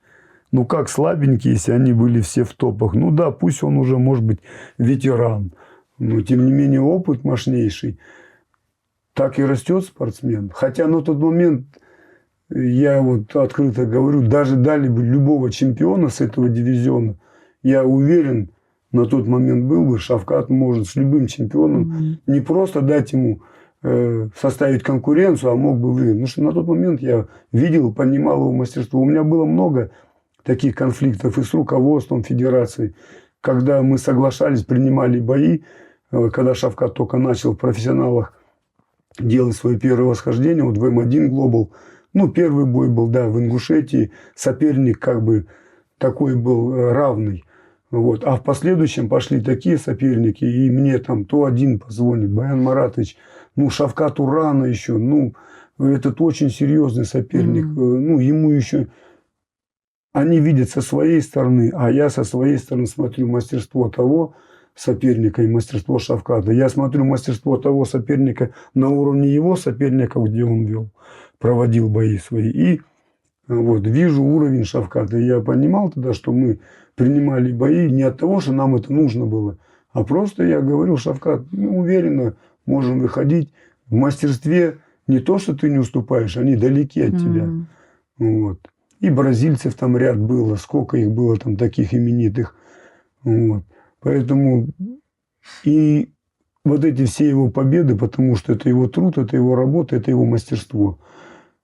Ну, как слабенькие, если они были все в топах? Ну, да, пусть он уже, может быть, ветеран. Но, тем не менее, опыт мощнейший. Так и растет спортсмен. Хотя на тот момент, я вот открыто говорю, даже дали бы любого чемпиона с этого дивизиона, я уверен, на тот момент был бы, Шавкат может с любым чемпионом не просто дать ему составить конкуренцию, а мог бы выиграть. Потому что на тот момент я видел, понимал его мастерство. У меня было много таких конфликтов и с руководством федерации, когда мы соглашались, принимали бои, когда Шавкат только начал в профессионалах делать свое первое восхождение, вот в М1 Global. Ну, первый бой был, да, в Ингушетии. Соперник как бы такой был равный. Вот. А в последующем пошли такие соперники, и мне там то один позвонит, Баян Маратович, ну, Шавкату рано еще, ну, этот очень серьезный соперник, ну, ему еще... Они видят со своей стороны, а я со своей стороны смотрю мастерство того соперника и мастерство Шавката. Я смотрю мастерство того соперника на уровне его соперника, где он вел, проводил бои свои. И вот вижу уровень Шавката. И я понимал тогда, что мы принимали бои не от того, что нам это нужно было, а просто я говорил: Шавкат, ну, уверенно можем выходить. В мастерстве не то, что ты не уступаешь, они далеки от тебя. Вот. И бразильцев там ряд было, сколько их было там таких именитых. Вот. Поэтому и вот эти все его победы, потому что это его труд, это его работа, это его мастерство.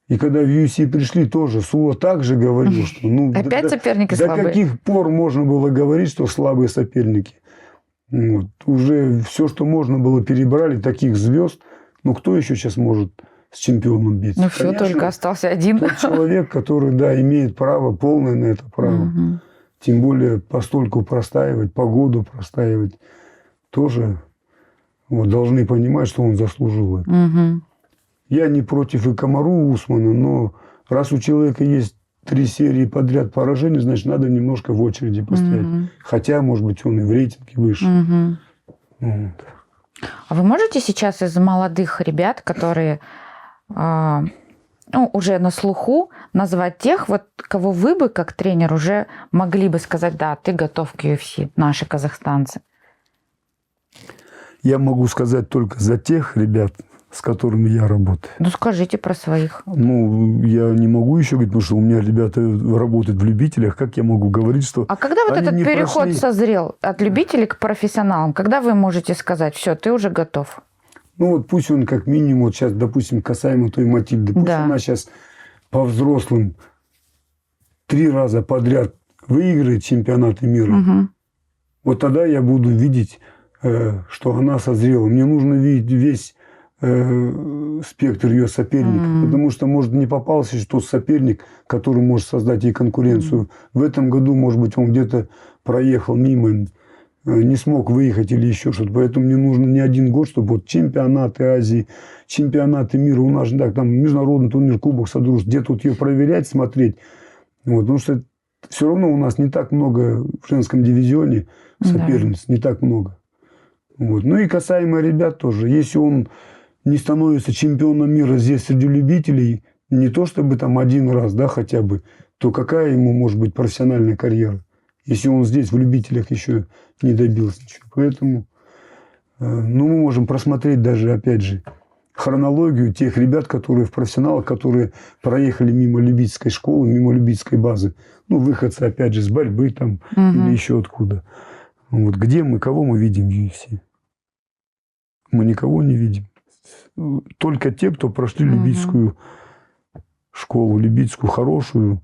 И когда в UFC пришли, тоже Сула также говорил, что... Ну, опять соперники слабые. До каких пор можно было говорить, что слабые соперники? Вот. Уже все, что можно было, перебрали, таких звезд. Ну, кто еще сейчас может с чемпионом биться? Ну, все, конечно, только остался один. Тот человек, который, да, имеет право, полное на это право. Тем более постольку простаивать, погоду простаивать, тоже вот, должны понимать, что он заслужил это. Я не против и Камару Усмана, но раз у человека есть 3 серии подряд поражений, значит, надо немножко в очереди постоять. Хотя, может быть, он и в рейтинге выше. Вот. А вы можете сейчас из молодых ребят, которые уже на слуху, назвать тех, вот, кого вы бы, как тренер, уже могли бы сказать: да, ты готов к UFC, наши казахстанцы? Я могу сказать только за тех ребят, с которыми я работаю. Ну, скажите про своих. Ну, я не могу еще говорить, потому что у меня ребята работают в любителях. Как я могу говорить, что... А когда вот этот переход созрел от любителей к профессионалам, когда вы можете сказать: все, ты уже готов? Ну, вот пусть он как минимум, вот сейчас, допустим, касаемо той Матильды, пусть она сейчас по взрослым 3 раза подряд выиграет чемпионаты мира. Вот тогда я буду видеть, что она созрела. Мне нужно видеть весь спектр ее соперников, потому что, может, не попался тот соперник, который может создать ей конкуренцию. В этом году, может быть, он где-то проехал мимо, не смог выехать или еще что-то. Поэтому мне нужно не 1 год, чтобы вот чемпионаты Азии, чемпионаты мира, у нас же так, там международный турнир, Кубок Содружеств, где тут ее проверять, смотреть. Вот, потому что все равно у нас не так много в женском дивизионе соперниц, не так много. Вот. Ну и касаемо ребят тоже. Если он не становится чемпионом мира здесь среди любителей, не то чтобы там 1 раз, да, хотя бы, то какая ему может быть профессиональная карьера, если он здесь в любителях еще не добился ничего. Поэтому ну, мы можем просмотреть даже, опять же, хронологию тех ребят, которые в профессионалах, которые проехали мимо любительской школы, мимо любительской базы. Ну, выходцы, опять же, с борьбы там или еще откуда. Вот где мы, кого мы видим в UFC? Мы никого не видим. Только те, кто прошли любительскую школу, любительскую, хорошую,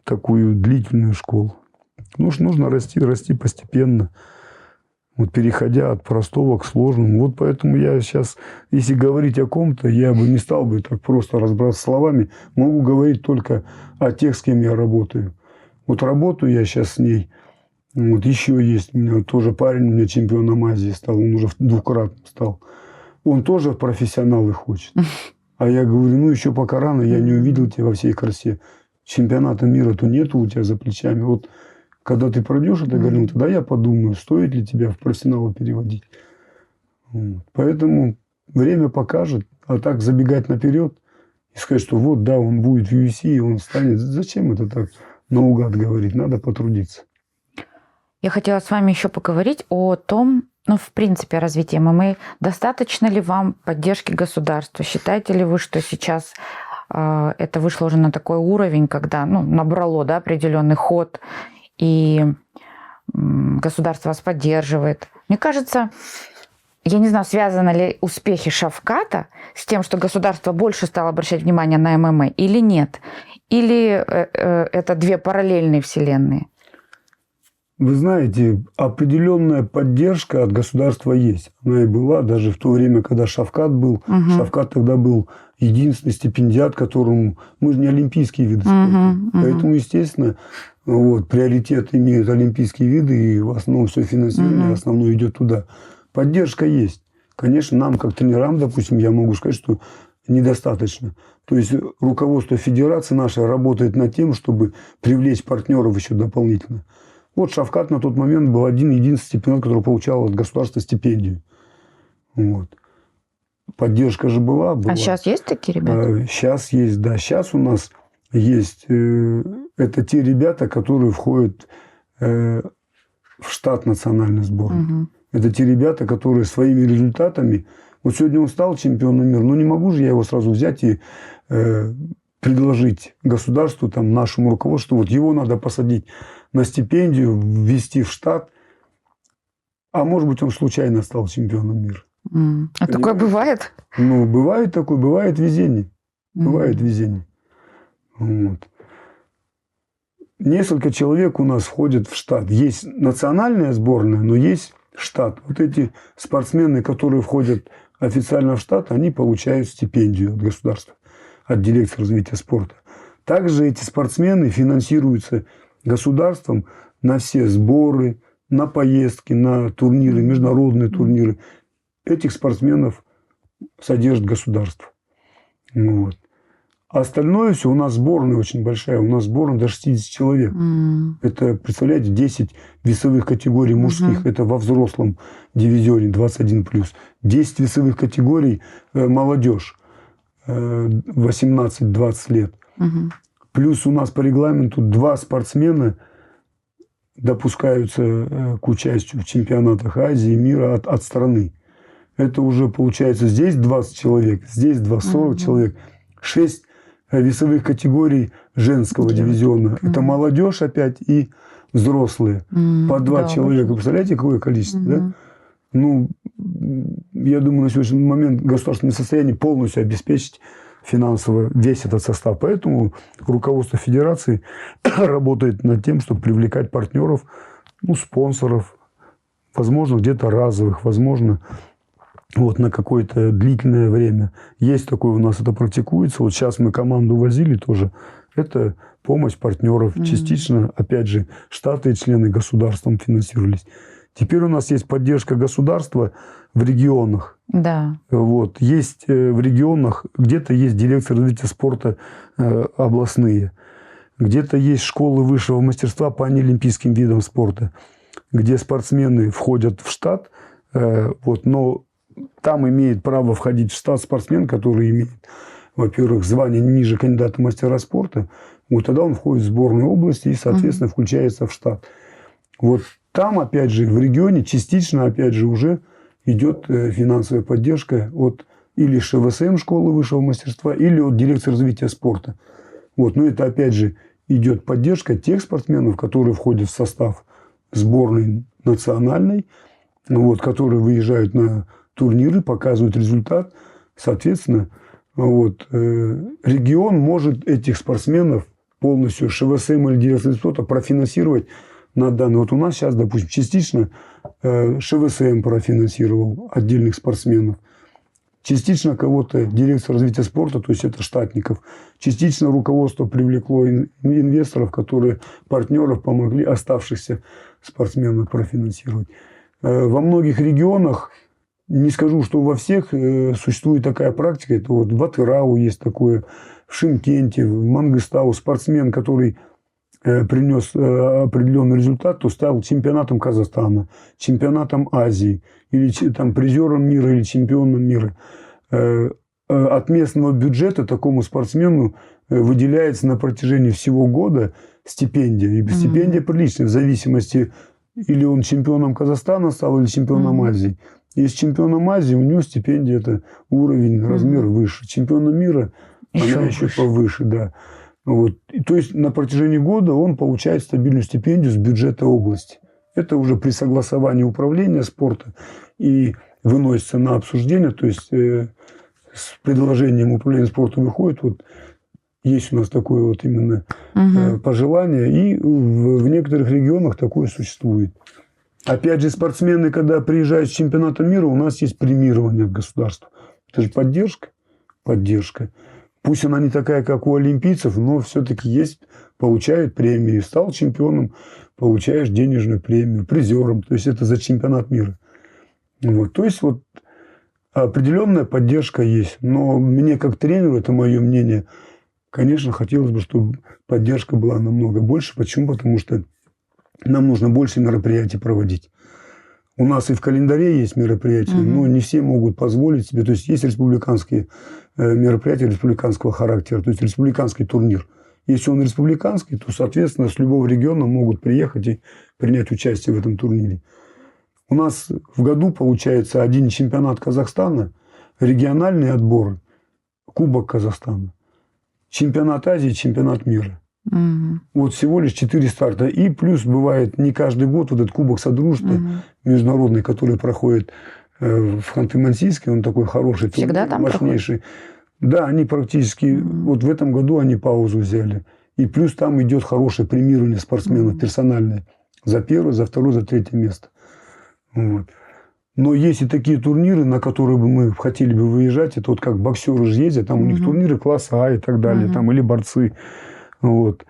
такую длительную школу. Нужно расти постепенно, вот переходя от простого к сложному. Вот поэтому я сейчас, если говорить о ком-то, я бы не стал бы так просто разбираться словами. Могу говорить только о тех, с кем я работаю. Вот работаю я сейчас с ней. Вот еще есть у меня тоже парень, у меня чемпионом Азии стал, он уже 2-кратным стал. Он тоже в профессионалы хочет. А я говорю: ну еще пока рано, я не увидел тебя во всей красе. Чемпионата мира-то нету у тебя за плечами. Вот когда ты пройдешь это, говорю, тогда я подумаю, стоит ли тебя в профессионалы переводить. Вот. Поэтому время покажет. А так забегать наперед и сказать, что вот, да, он будет в UFC, и он станет. Зачем это так наугад говорить? Надо потрудиться. Я хотела с вами еще поговорить о том, ну, в принципе, о развитии ММА. Достаточно ли вам поддержки государства? Считаете ли вы, что сейчас это вышло уже на такой уровень, когда, ну, набрало, да, определенный ход, и государство вас поддерживает? Мне кажется, Я не знаю, связаны ли успехи Шавката с тем, что государство больше стало обращать внимание на ММА или нет? Или это две параллельные вселенные? Вы знаете, определенная поддержка от государства есть. Она и была даже в то время, когда Шавкат был. Угу. Шавкат тогда был единственный стипендиат, которому... Мы же не олимпийские виды спорта. Поэтому, естественно, приоритет имеют олимпийские виды, и в основном все финансирование основное идет туда. Поддержка есть. Конечно, нам, как тренерам, допустим, я могу сказать, что недостаточно. То есть руководство федерации нашей работает над тем, чтобы привлечь партнеров еще дополнительно. Вот Шавкат на тот момент был единственный стипендиат, который получал от государства стипендию. Вот. Поддержка же была. А сейчас есть такие ребята? Сейчас есть, да. Сейчас у нас есть. Это те ребята, которые входят в штат национальной сборной. Угу. Это те ребята, которые своими результатами... Вот сегодня он стал чемпионом мира, но не могу же я его сразу взять и предложить государству, там, нашему руководству, вот его надо посадить на стипендию, ввести в штат, а может быть, он случайно стал чемпионом мира. А такое бывает? Ну, бывает такое, бывает везение. Бывает везение. Вот. Несколько человек у нас входят в штат. Есть национальная сборная, но есть штат. Вот эти спортсмены, которые входят официально в штат, они получают стипендию от государства, от дирекции развития спорта. Также эти спортсмены финансируются государством на все сборы, на поездки, на турниры, международные турниры. Этих спортсменов содержит государство. Вот. А остальное все, у нас сборная очень большая, у нас сборная до 60 человек. Это, представляете, 10 весовых категорий мужских, это во взрослом дивизионе 21+. 10 весовых категорий молодежь 18-20 лет. Плюс у нас по регламенту 2 спортсмена допускаются к участию в чемпионатах Азии и мира от страны. Это уже получается здесь 20 человек, здесь 40 человек, 6 весовых категорий женского дивизиона. Это молодежь опять и взрослые. По 2 человека. Представляете, какое количество? Да? Ну, я думаю, на сегодняшний момент государство не в состоянии полностью обеспечить финансово весь этот состав. Поэтому руководство федерации работает над тем, чтобы привлекать партнеров, спонсоров, возможно, где-то разовых, возможно, на какое-то длительное время. Есть такое у нас, это практикуется. Вот сейчас мы команду возили тоже. Это помощь партнеров. Частично, опять же, штаты и члены государством финансировались. Теперь у нас есть поддержка государства в регионах. Да. Вот. Есть в регионах, где-то есть дирекция развития спорта областные, где-то есть школы высшего мастерства по неолимпийским видам спорта, где спортсмены входят в штат, но там имеет право входить в штат спортсмен, который имеет, во-первых, звание ниже кандидата мастера спорта. Вот тогда он входит в сборную области и, соответственно, включается в штат. Вот там, опять же, в регионе частично, опять же, уже идет финансовая поддержка от или ШВСМ, школы высшего мастерства, или от дирекции развития спорта. Вот. Но это, опять же, идет поддержка тех спортсменов, которые входят в состав сборной национальной, которые выезжают на турниры, показывают результат. Соответственно, регион может этих спортсменов полностью ШВСМ или дирекция спорта профинансировать на данный. Вот у нас сейчас, допустим, частично ШВСМ профинансировал отдельных спортсменов. Частично кого-то дирекция развития спорта, то есть это штатников. Частично руководство привлекло инвесторов, которые партнеров помогли оставшихся спортсменов профинансировать. Во многих регионах, не скажу, что во всех, существует такая практика. Это вот в Атырау есть такое, в Шымкенте, в Мангыстау. Спортсмен, который принес определенный результат, то стал чемпионатом Казахстана, чемпионатом Азии, или там, призером мира, или чемпионом мира. От местного бюджета такому спортсмену выделяется на протяжении всего года стипендия. И стипендия приличная, в зависимости, или он чемпионом Казахстана стал, или чемпионом Азии. Если чемпионом Азии, у него стипендия, это уровень, размер выше. Чемпионом мира, она еще повыше, да. Вот. И, то есть на протяжении года он получает стабильную стипендию с бюджета области. Это уже при согласовании управления спорта и выносится на обсуждение, то есть с предложением управления спорта выходит, вот есть у нас такое вот именно пожелание, и в некоторых регионах такое существует. Опять же, спортсмены, когда приезжают с чемпионата мира, у нас есть премирование от государства. Это же поддержка. Поддержка. Пусть она не такая, как у олимпийцев, но все-таки есть, получают премии. Стал чемпионом, получаешь денежную премию, призером. То есть это за чемпионат мира. Вот. То есть вот определенная поддержка есть. Но мне как тренеру, это мое мнение, конечно, хотелось бы, чтобы поддержка была намного больше. Почему? Потому что нам нужно больше мероприятий проводить. У нас и в календаре есть мероприятия, но не все могут позволить себе. То есть есть республиканские мероприятия республиканского характера, то есть республиканский турнир. Если он республиканский, то, соответственно, с любого региона могут приехать и принять участие в этом турнире. У нас в году получается один чемпионат Казахстана, региональные отборы, Кубок Казахстана, чемпионат Азии, чемпионат мира. Вот всего лишь 4 старта. И плюс бывает не каждый год вот этот Кубок Содружества международный, который проходит в Ханты-Мансийске, он такой хороший, всегда там мощнейший. Да, они практически, вот в этом году они паузу взяли. И плюс там идет хорошее премирование спортсменов персональное. За первое, за второе, за третье место. Вот. Но есть и такие турниры, на которые бы мы хотели бы выезжать. Это вот как боксеры же ездят, там у них турниры класса А и так далее, там, или борцы. Вот.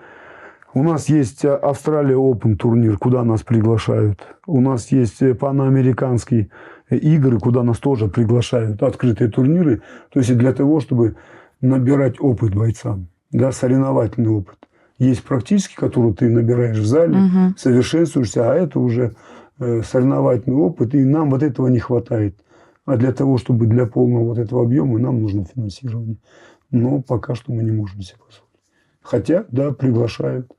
У нас есть Австралия Open турнир, куда нас приглашают. У нас есть паноамериканские игры, куда нас тоже приглашают. Открытые турниры. То есть для того, чтобы набирать опыт бойцам. Да, соревновательный опыт. Есть практический, который ты набираешь в зале, совершенствуешься, а это уже соревновательный опыт. И нам вот этого не хватает. А для того, чтобы для полного вот этого объема, нам нужно финансирование. Но пока что мы не можем себе позволить. Хотя, да, приглашают.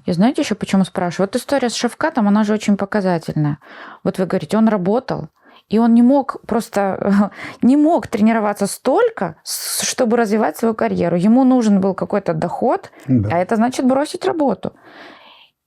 И знаете еще, почему спрашиваю? Вот история с Шавкатом, она же очень показательная. Вот вы говорите, он работал, и он не мог тренироваться столько, чтобы развивать свою карьеру. Ему нужен был какой-то доход, а это значит бросить работу.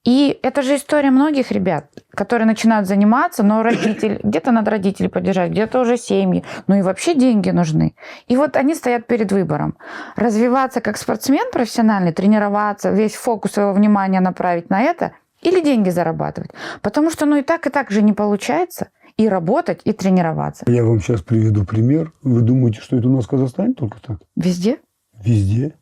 И это же история многих ребят, которые начинают заниматься, но родители, где-то надо родителей поддержать, где-то уже семьи, ну и вообще деньги нужны. И вот они стоят перед выбором. Развиваться как спортсмен профессиональный, тренироваться, весь фокус своего внимания направить на это, или деньги зарабатывать. Потому что ну и так же не получается и работать, и тренироваться. Я вам сейчас приведу пример. Вы думаете, что это у нас в Казахстане только так? Везде? Везде.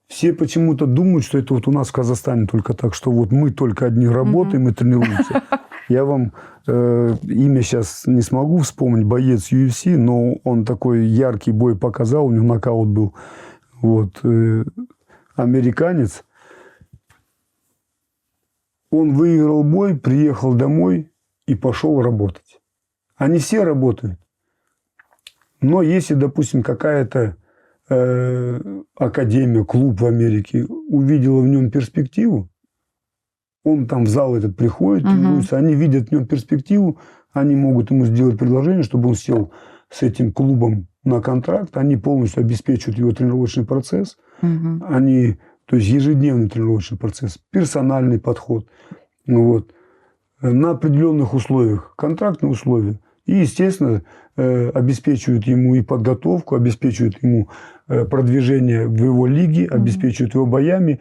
Все почему-то думают, что это вот у нас в Казахстане только так, что вот мы только одни работаем и тренируемся. Я вам имя сейчас не смогу вспомнить, боец UFC, но он такой яркий бой показал, у него нокаут был. Вот, американец. Он выиграл бой, приехал домой и пошел работать. Они все работают. Но если, допустим, какая-то академия, клуб в Америке увидела в нем перспективу, он там в зал этот приходит, тренируется, они видят в нем перспективу, они могут ему сделать предложение, чтобы он сел с этим клубом на контракт, они полностью обеспечивают его тренировочный процесс, они, то есть ежедневный тренировочный процесс, персональный подход, вот, на определенных условиях, контрактные условия. И, естественно, обеспечивают ему и подготовку, обеспечивают ему продвижение в его лиге, обеспечивают его боями.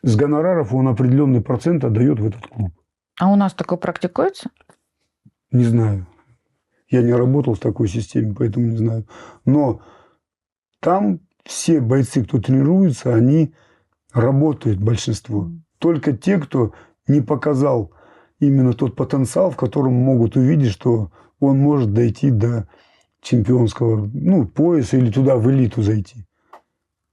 С гонораров он определенный процент отдает в этот клуб. А у нас такое практикуется? Не знаю. Я не работал в такой системе, поэтому не знаю. Но там все бойцы, кто тренируется, они работают, большинство. Только те, кто не показал именно тот потенциал, в котором могут увидеть, что он может дойти до чемпионского пояса или туда в элиту зайти.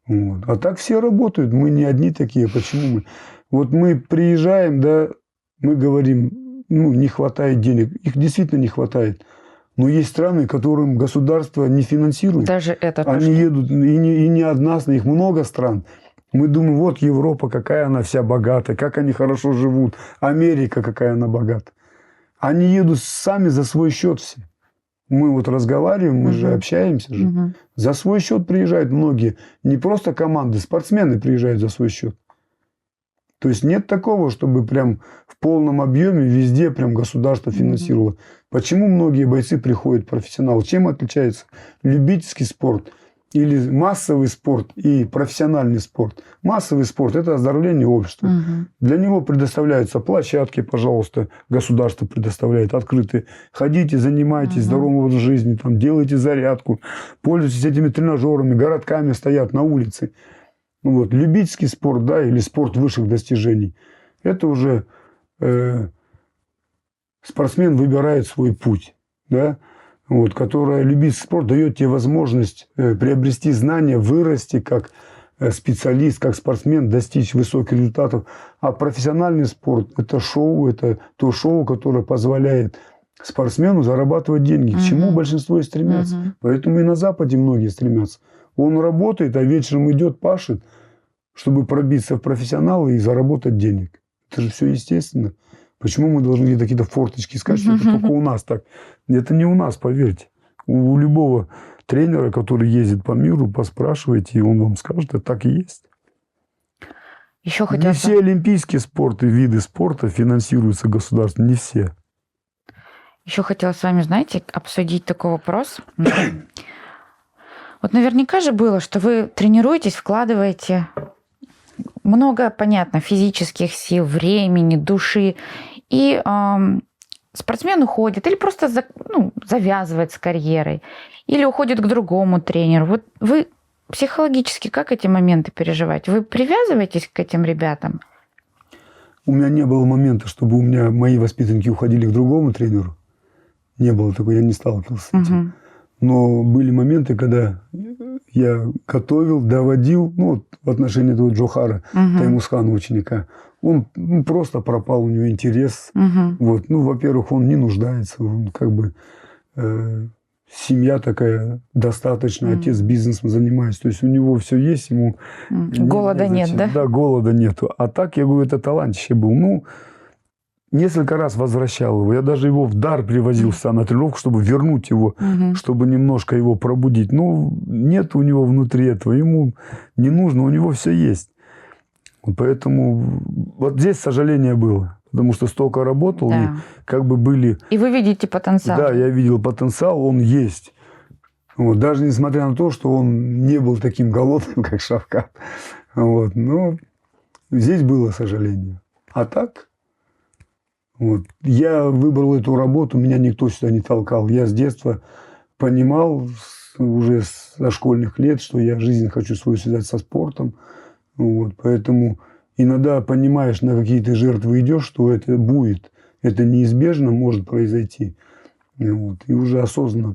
Вот. А так все работают. Мы не одни такие. Почему мы? Вот мы приезжаем, да, мы говорим, не хватает денег. Их действительно не хватает. Но есть страны, которым государство не финансирует. Даже это тоже. Они едут, и не одна страна, их много стран. Мы думаем, вот Европа, какая она вся богатая, как они хорошо живут. Америка, какая она богата. Они едут сами за свой счет все. Мы вот разговариваем, мы же общаемся же. За свой счет приезжают многие. Не просто команды, спортсмены приезжают за свой счет. То есть нет такого, чтобы прям в полном объеме везде прям государство финансировало. Почему многие бойцы приходят профессионалы? Чем отличается любительский спорт или массовый спорт и профессиональный спорт? Массовый спорт – это оздоровление общества. Для него предоставляются площадки, пожалуйста, государство предоставляет открытые. Ходите, занимайтесь здоровым образом жизни, там, делайте зарядку, пользуйтесь этими тренажерами, городками стоят на улице. Вот. Любительский спорт, да, или спорт высших достижений, это уже спортсмен выбирает свой путь, да, вот, которая любительский спорт дает тебе возможность приобрести знания, вырасти как специалист, как спортсмен, достичь высоких результатов. А профессиональный спорт – это шоу, это то шоу, которое позволяет спортсмену зарабатывать деньги, к чему большинство и стремятся. Поэтому и на Западе многие стремятся. Он работает, а вечером идет, пашет, чтобы пробиться в профессионалы и заработать денег. Это же все естественно. Почему мы должны какие-то форточки искать, что это только у нас так? Это не у нас, поверьте. У любого тренера, который ездит по миру, поспрашивайте, и он вам скажет, это так и есть. Еще Не все олимпийские спорты, виды спорта финансируются государством, не все. Еще хотела с вами, знаете, обсудить такой вопрос. Вот наверняка же было, что вы тренируетесь, вкладываете много, понятно, физических сил, времени, души, и спортсмен уходит или просто завязывает с карьерой, или уходит к другому тренеру. Вот вы психологически как эти моменты переживаете? Вы привязываетесь к этим ребятам? У меня не было момента, чтобы мои воспитанники уходили к другому тренеру. Не было такого, я не сталкивался с этим. Но были моменты, когда я готовил, доводил, в отношении этого Джохара, Таймусхана, ученика. Он просто пропал, у него интерес. Вот. Во-первых, он не нуждается, он семья такая достаточно, отец бизнесом занимается. То есть у него все есть, ему... Голода нет, да? Да, голода нету. А так, я говорю, это талантище был. Несколько раз возвращал его. Я даже его в дар привозил на тренировку, чтобы вернуть его, чтобы немножко его пробудить. Нет у него внутри этого. Ему не нужно, у него все есть. Поэтому вот здесь сожаление было. Потому что столько работал, да. И были... И вы видите потенциал. Да, я видел потенциал, он есть. Вот. Даже несмотря на то, что он не был таким голодным, как Шавкат. Вот. Но здесь было сожаление. А так... Вот. Я выбрал эту работу, меня никто сюда не толкал. Я с детства понимал, уже со школьных лет, что я жизнь хочу свою связать со спортом. Вот. Поэтому иногда понимаешь, на какие ты жертвы идешь, что это будет. Это неизбежно может произойти. Вот. И уже осознанно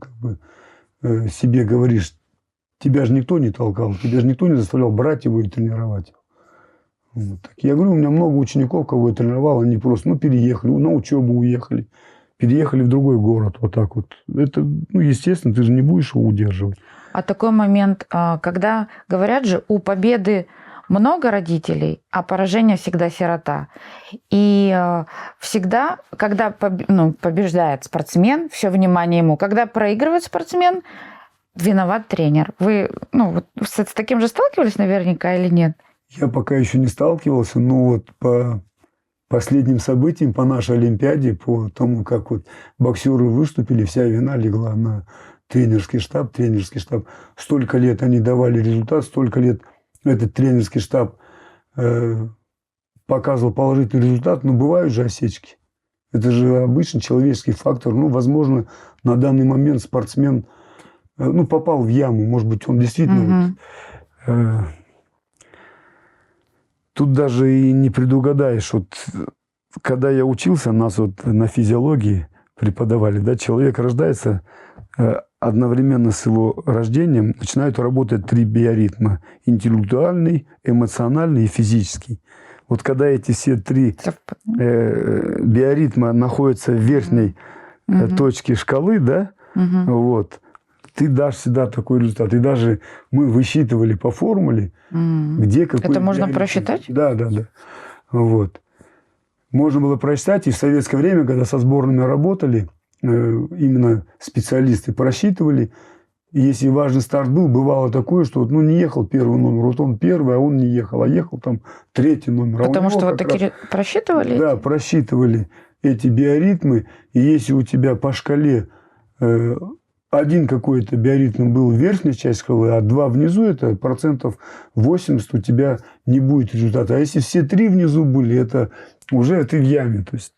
себе говоришь, тебя же никто не толкал, тебя же никто не заставлял брать его и тренировать. Вот. Я говорю, у меня много учеников, кого я тренировал, они просто переехали, на учебу уехали, переехали в другой город. Вот так вот. Это, естественно, ты же не будешь его удерживать. А такой момент, когда говорят же, у победы много родителей, а поражение всегда сирота. И всегда, когда побеждает спортсмен, все внимание ему. Когда проигрывает спортсмен, виноват тренер. Вы с таким же сталкивались наверняка или нет? Я пока еще не сталкивался, но по последним событиям, по нашей Олимпиаде, по тому, как боксеры выступили, вся вина легла на тренерский штаб. Столько лет они давали результат, столько лет этот тренерский штаб показывал положительный результат, но бывают же осечки. Это же обычный человеческий фактор. Возможно, на данный момент спортсмен попал в яму. Может быть, он действительно... Тут даже и не предугадаешь. Когда я учился, нас на физиологии преподавали, да, человек рождается, одновременно с его рождением начинают работать 3 биоритма. Интеллектуальный, эмоциональный и физический. Вот когда эти все 3 биоритма находятся в верхней точке шкалы, да, ты дашь всегда такой результат. И даже мы высчитывали по формуле, где какой... Это можно просчитать? Да. Вот. Можно было просчитать. И в советское время, когда со сборными работали, именно специалисты просчитывали, И если важный старт был, бывало такое, что вот, ну, не ехал первый номер, вот он первый, а он не ехал, а ехал там третий номер. Потому что вот как такие просчитывали? Да, просчитывали эти биоритмы. И если у тебя по шкале один какой-то биоритм был в верхней части шкалы, а два внизу, это 80% у тебя не будет результата. А если все три внизу были, это уже ты в яме. То есть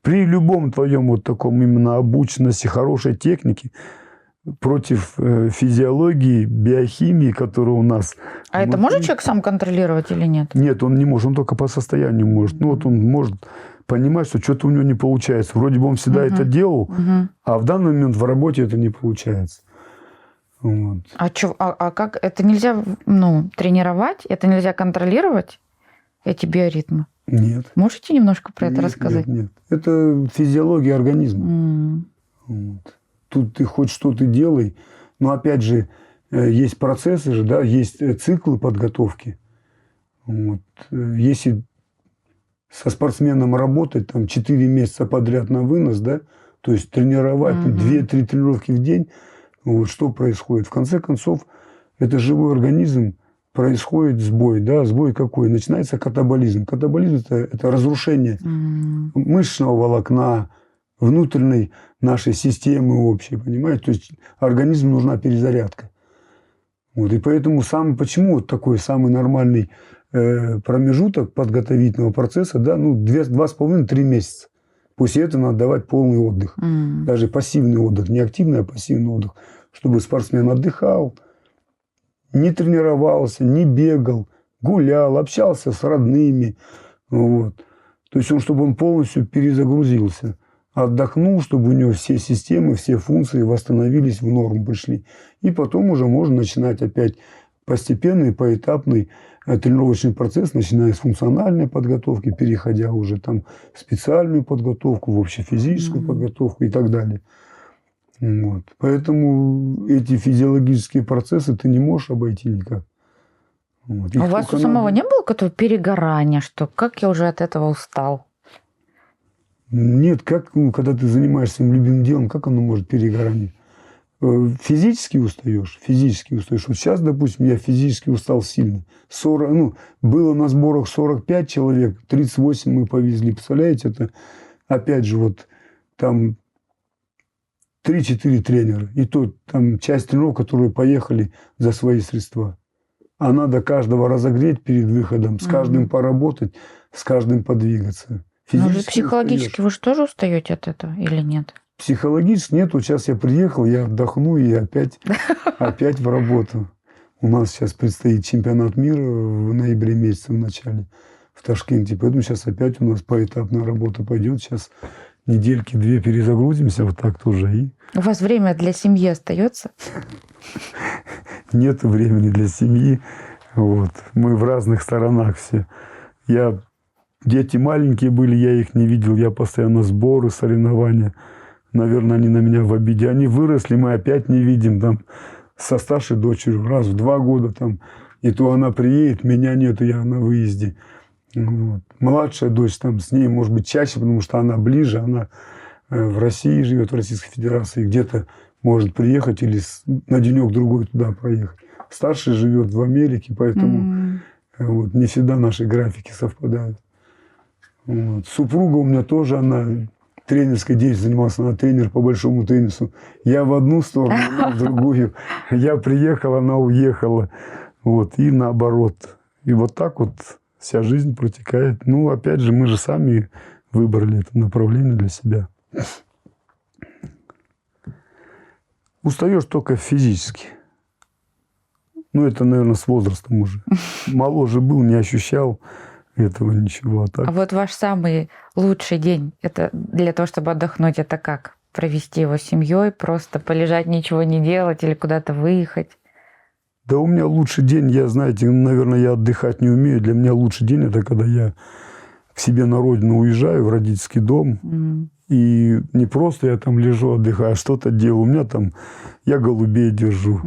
при любом твоем вот таком именно обученности, хорошей технике, против физиологии, биохимии, которая у нас... А это может человек сам контролировать или нет? Нет, он не может, он только по состоянию может. Ну вот он может понимать, что что-то у него не получается. Вроде бы он всегда это делал, а в данный момент в работе это не получается. Вот. А как? Это нельзя тренировать? Это нельзя контролировать, эти биоритмы? Нет. Можете немножко про это рассказать? Нет. Это физиология организма. Вот. Тут ты хоть что-то делай, но опять же есть процессы же, да, есть циклы подготовки. Вот. Если со спортсменом работать там 4 месяца подряд на вынос, да, то есть тренировать 2-3 тренировки в день, вот что происходит? В конце концов, это живой организм, происходит сбой, да, сбой какой? Начинается катаболизм. Катаболизм – это разрушение мышечного волокна, внутренней нашей системы общей, понимаете? То есть организму нужна перезарядка. Вот, и поэтому почему вот такой самый нормальный промежуток подготовительного процесса, да, 2,5-3 месяца. После этого надо давать полный отдых. Даже пассивный отдых, не активный, а пассивный отдых. Чтобы спортсмен отдыхал, не тренировался, не бегал, гулял, общался с родными. Вот. То есть чтобы он полностью перезагрузился. Отдохнул, чтобы у него все системы, все функции восстановились, в норму пришли. И потом уже можно начинать опять постепенный, поэтапный тренировочный процесс, начиная с функциональной подготовки, переходя уже там в специальную подготовку, в общефизическую подготовку и так далее. Вот. Поэтому эти физиологические процессы ты не можешь обойти никак. Вот. А у вас у самого не было какого-то перегорания, что как я уже от этого устал? Нет, когда ты занимаешься своим любимым делом, как оно может перегорание? Физически устаешь. Вот сейчас, допустим, я физически устал сильно. Было на сборах 45 человек, 38 мы повезли. Представляете, это опять же вот там 3-4 тренера. И то там часть тренеров, которые поехали за свои средства. А надо каждого разогреть перед выходом, с каждым поработать, с каждым подвигаться. Психологически вы же тоже устаете от этого или нет? Психологически нет. Вот сейчас я приехал, я отдохну и опять в работу. У нас сейчас предстоит чемпионат мира в ноябре месяце в начале в Ташкенте. Поэтому сейчас опять у нас поэтапная работа пойдет. Сейчас недельки-две перезагрузимся вот так тоже. И... У вас время для семьи остается? Нет времени для семьи. Вот. Мы в разных сторонах все. Дети маленькие были, я их не видел. Я постоянно сборы, соревнования. Наверное, они на меня в обиде. Они выросли, мы опять не видим. Там, со старшей дочерью раз в 2 года. Там, и то она приедет, меня нет, я на выезде. Вот. Младшая дочь там с ней, может быть, чаще, потому что она ближе. Она в России живет, в Российской Федерации. Где-то может приехать или на денек-другой туда проехать. Старший живет в Америке, поэтому вот, не всегда наши графики совпадают. Вот. Супруга у меня тоже, она тренерской деятельностью занималась, она тренер по большому теннису. Я в одну сторону, она в другую. Я приехал, она уехала. Вот. И наоборот. И вот так вот вся жизнь протекает. Опять же, мы же сами выбрали это направление для себя. Устаешь только физически. Это, наверное, с возрастом уже. Моложе был, не ощущал этого ничего. А вот ваш самый лучший день, это для того, чтобы отдохнуть, это как? Провести его с семьей, просто полежать, ничего не делать или куда-то выехать? Да у меня лучший день, наверное, я отдыхать не умею. Для меня лучший день – это когда я к себе на родину уезжаю, в родительский дом. И не просто я там лежу, отдыхаю, а что-то делаю. У меня там, я голубей держу.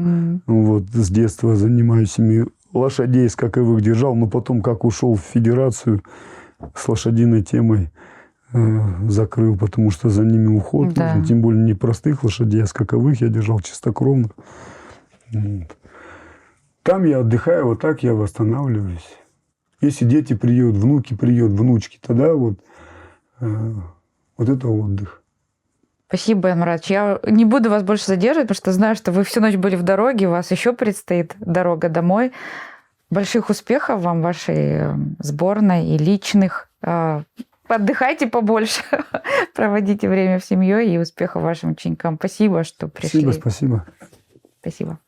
Вот, с детства занимаюсь ими. Лошадей скаковых держал, но потом, как ушел в федерацию с лошадиной темой, закрыл, потому что за ними уход Да. нужен. Тем более не простых лошадей, а скаковых я держал чистокровных. Вот. Там я отдыхаю, вот так я восстанавливаюсь. Если дети приедут, внуки приедут, внучки, тогда вот это отдых. Спасибо, Иван Маратович. Я не буду вас больше задерживать, потому что знаю, что вы всю ночь были в дороге, у вас еще предстоит дорога домой. Больших успехов вам в вашей сборной и личных. Отдыхайте побольше, проводите время в семье и успехов вашим ученикам. Спасибо, что пришли. Спасибо. Спасибо.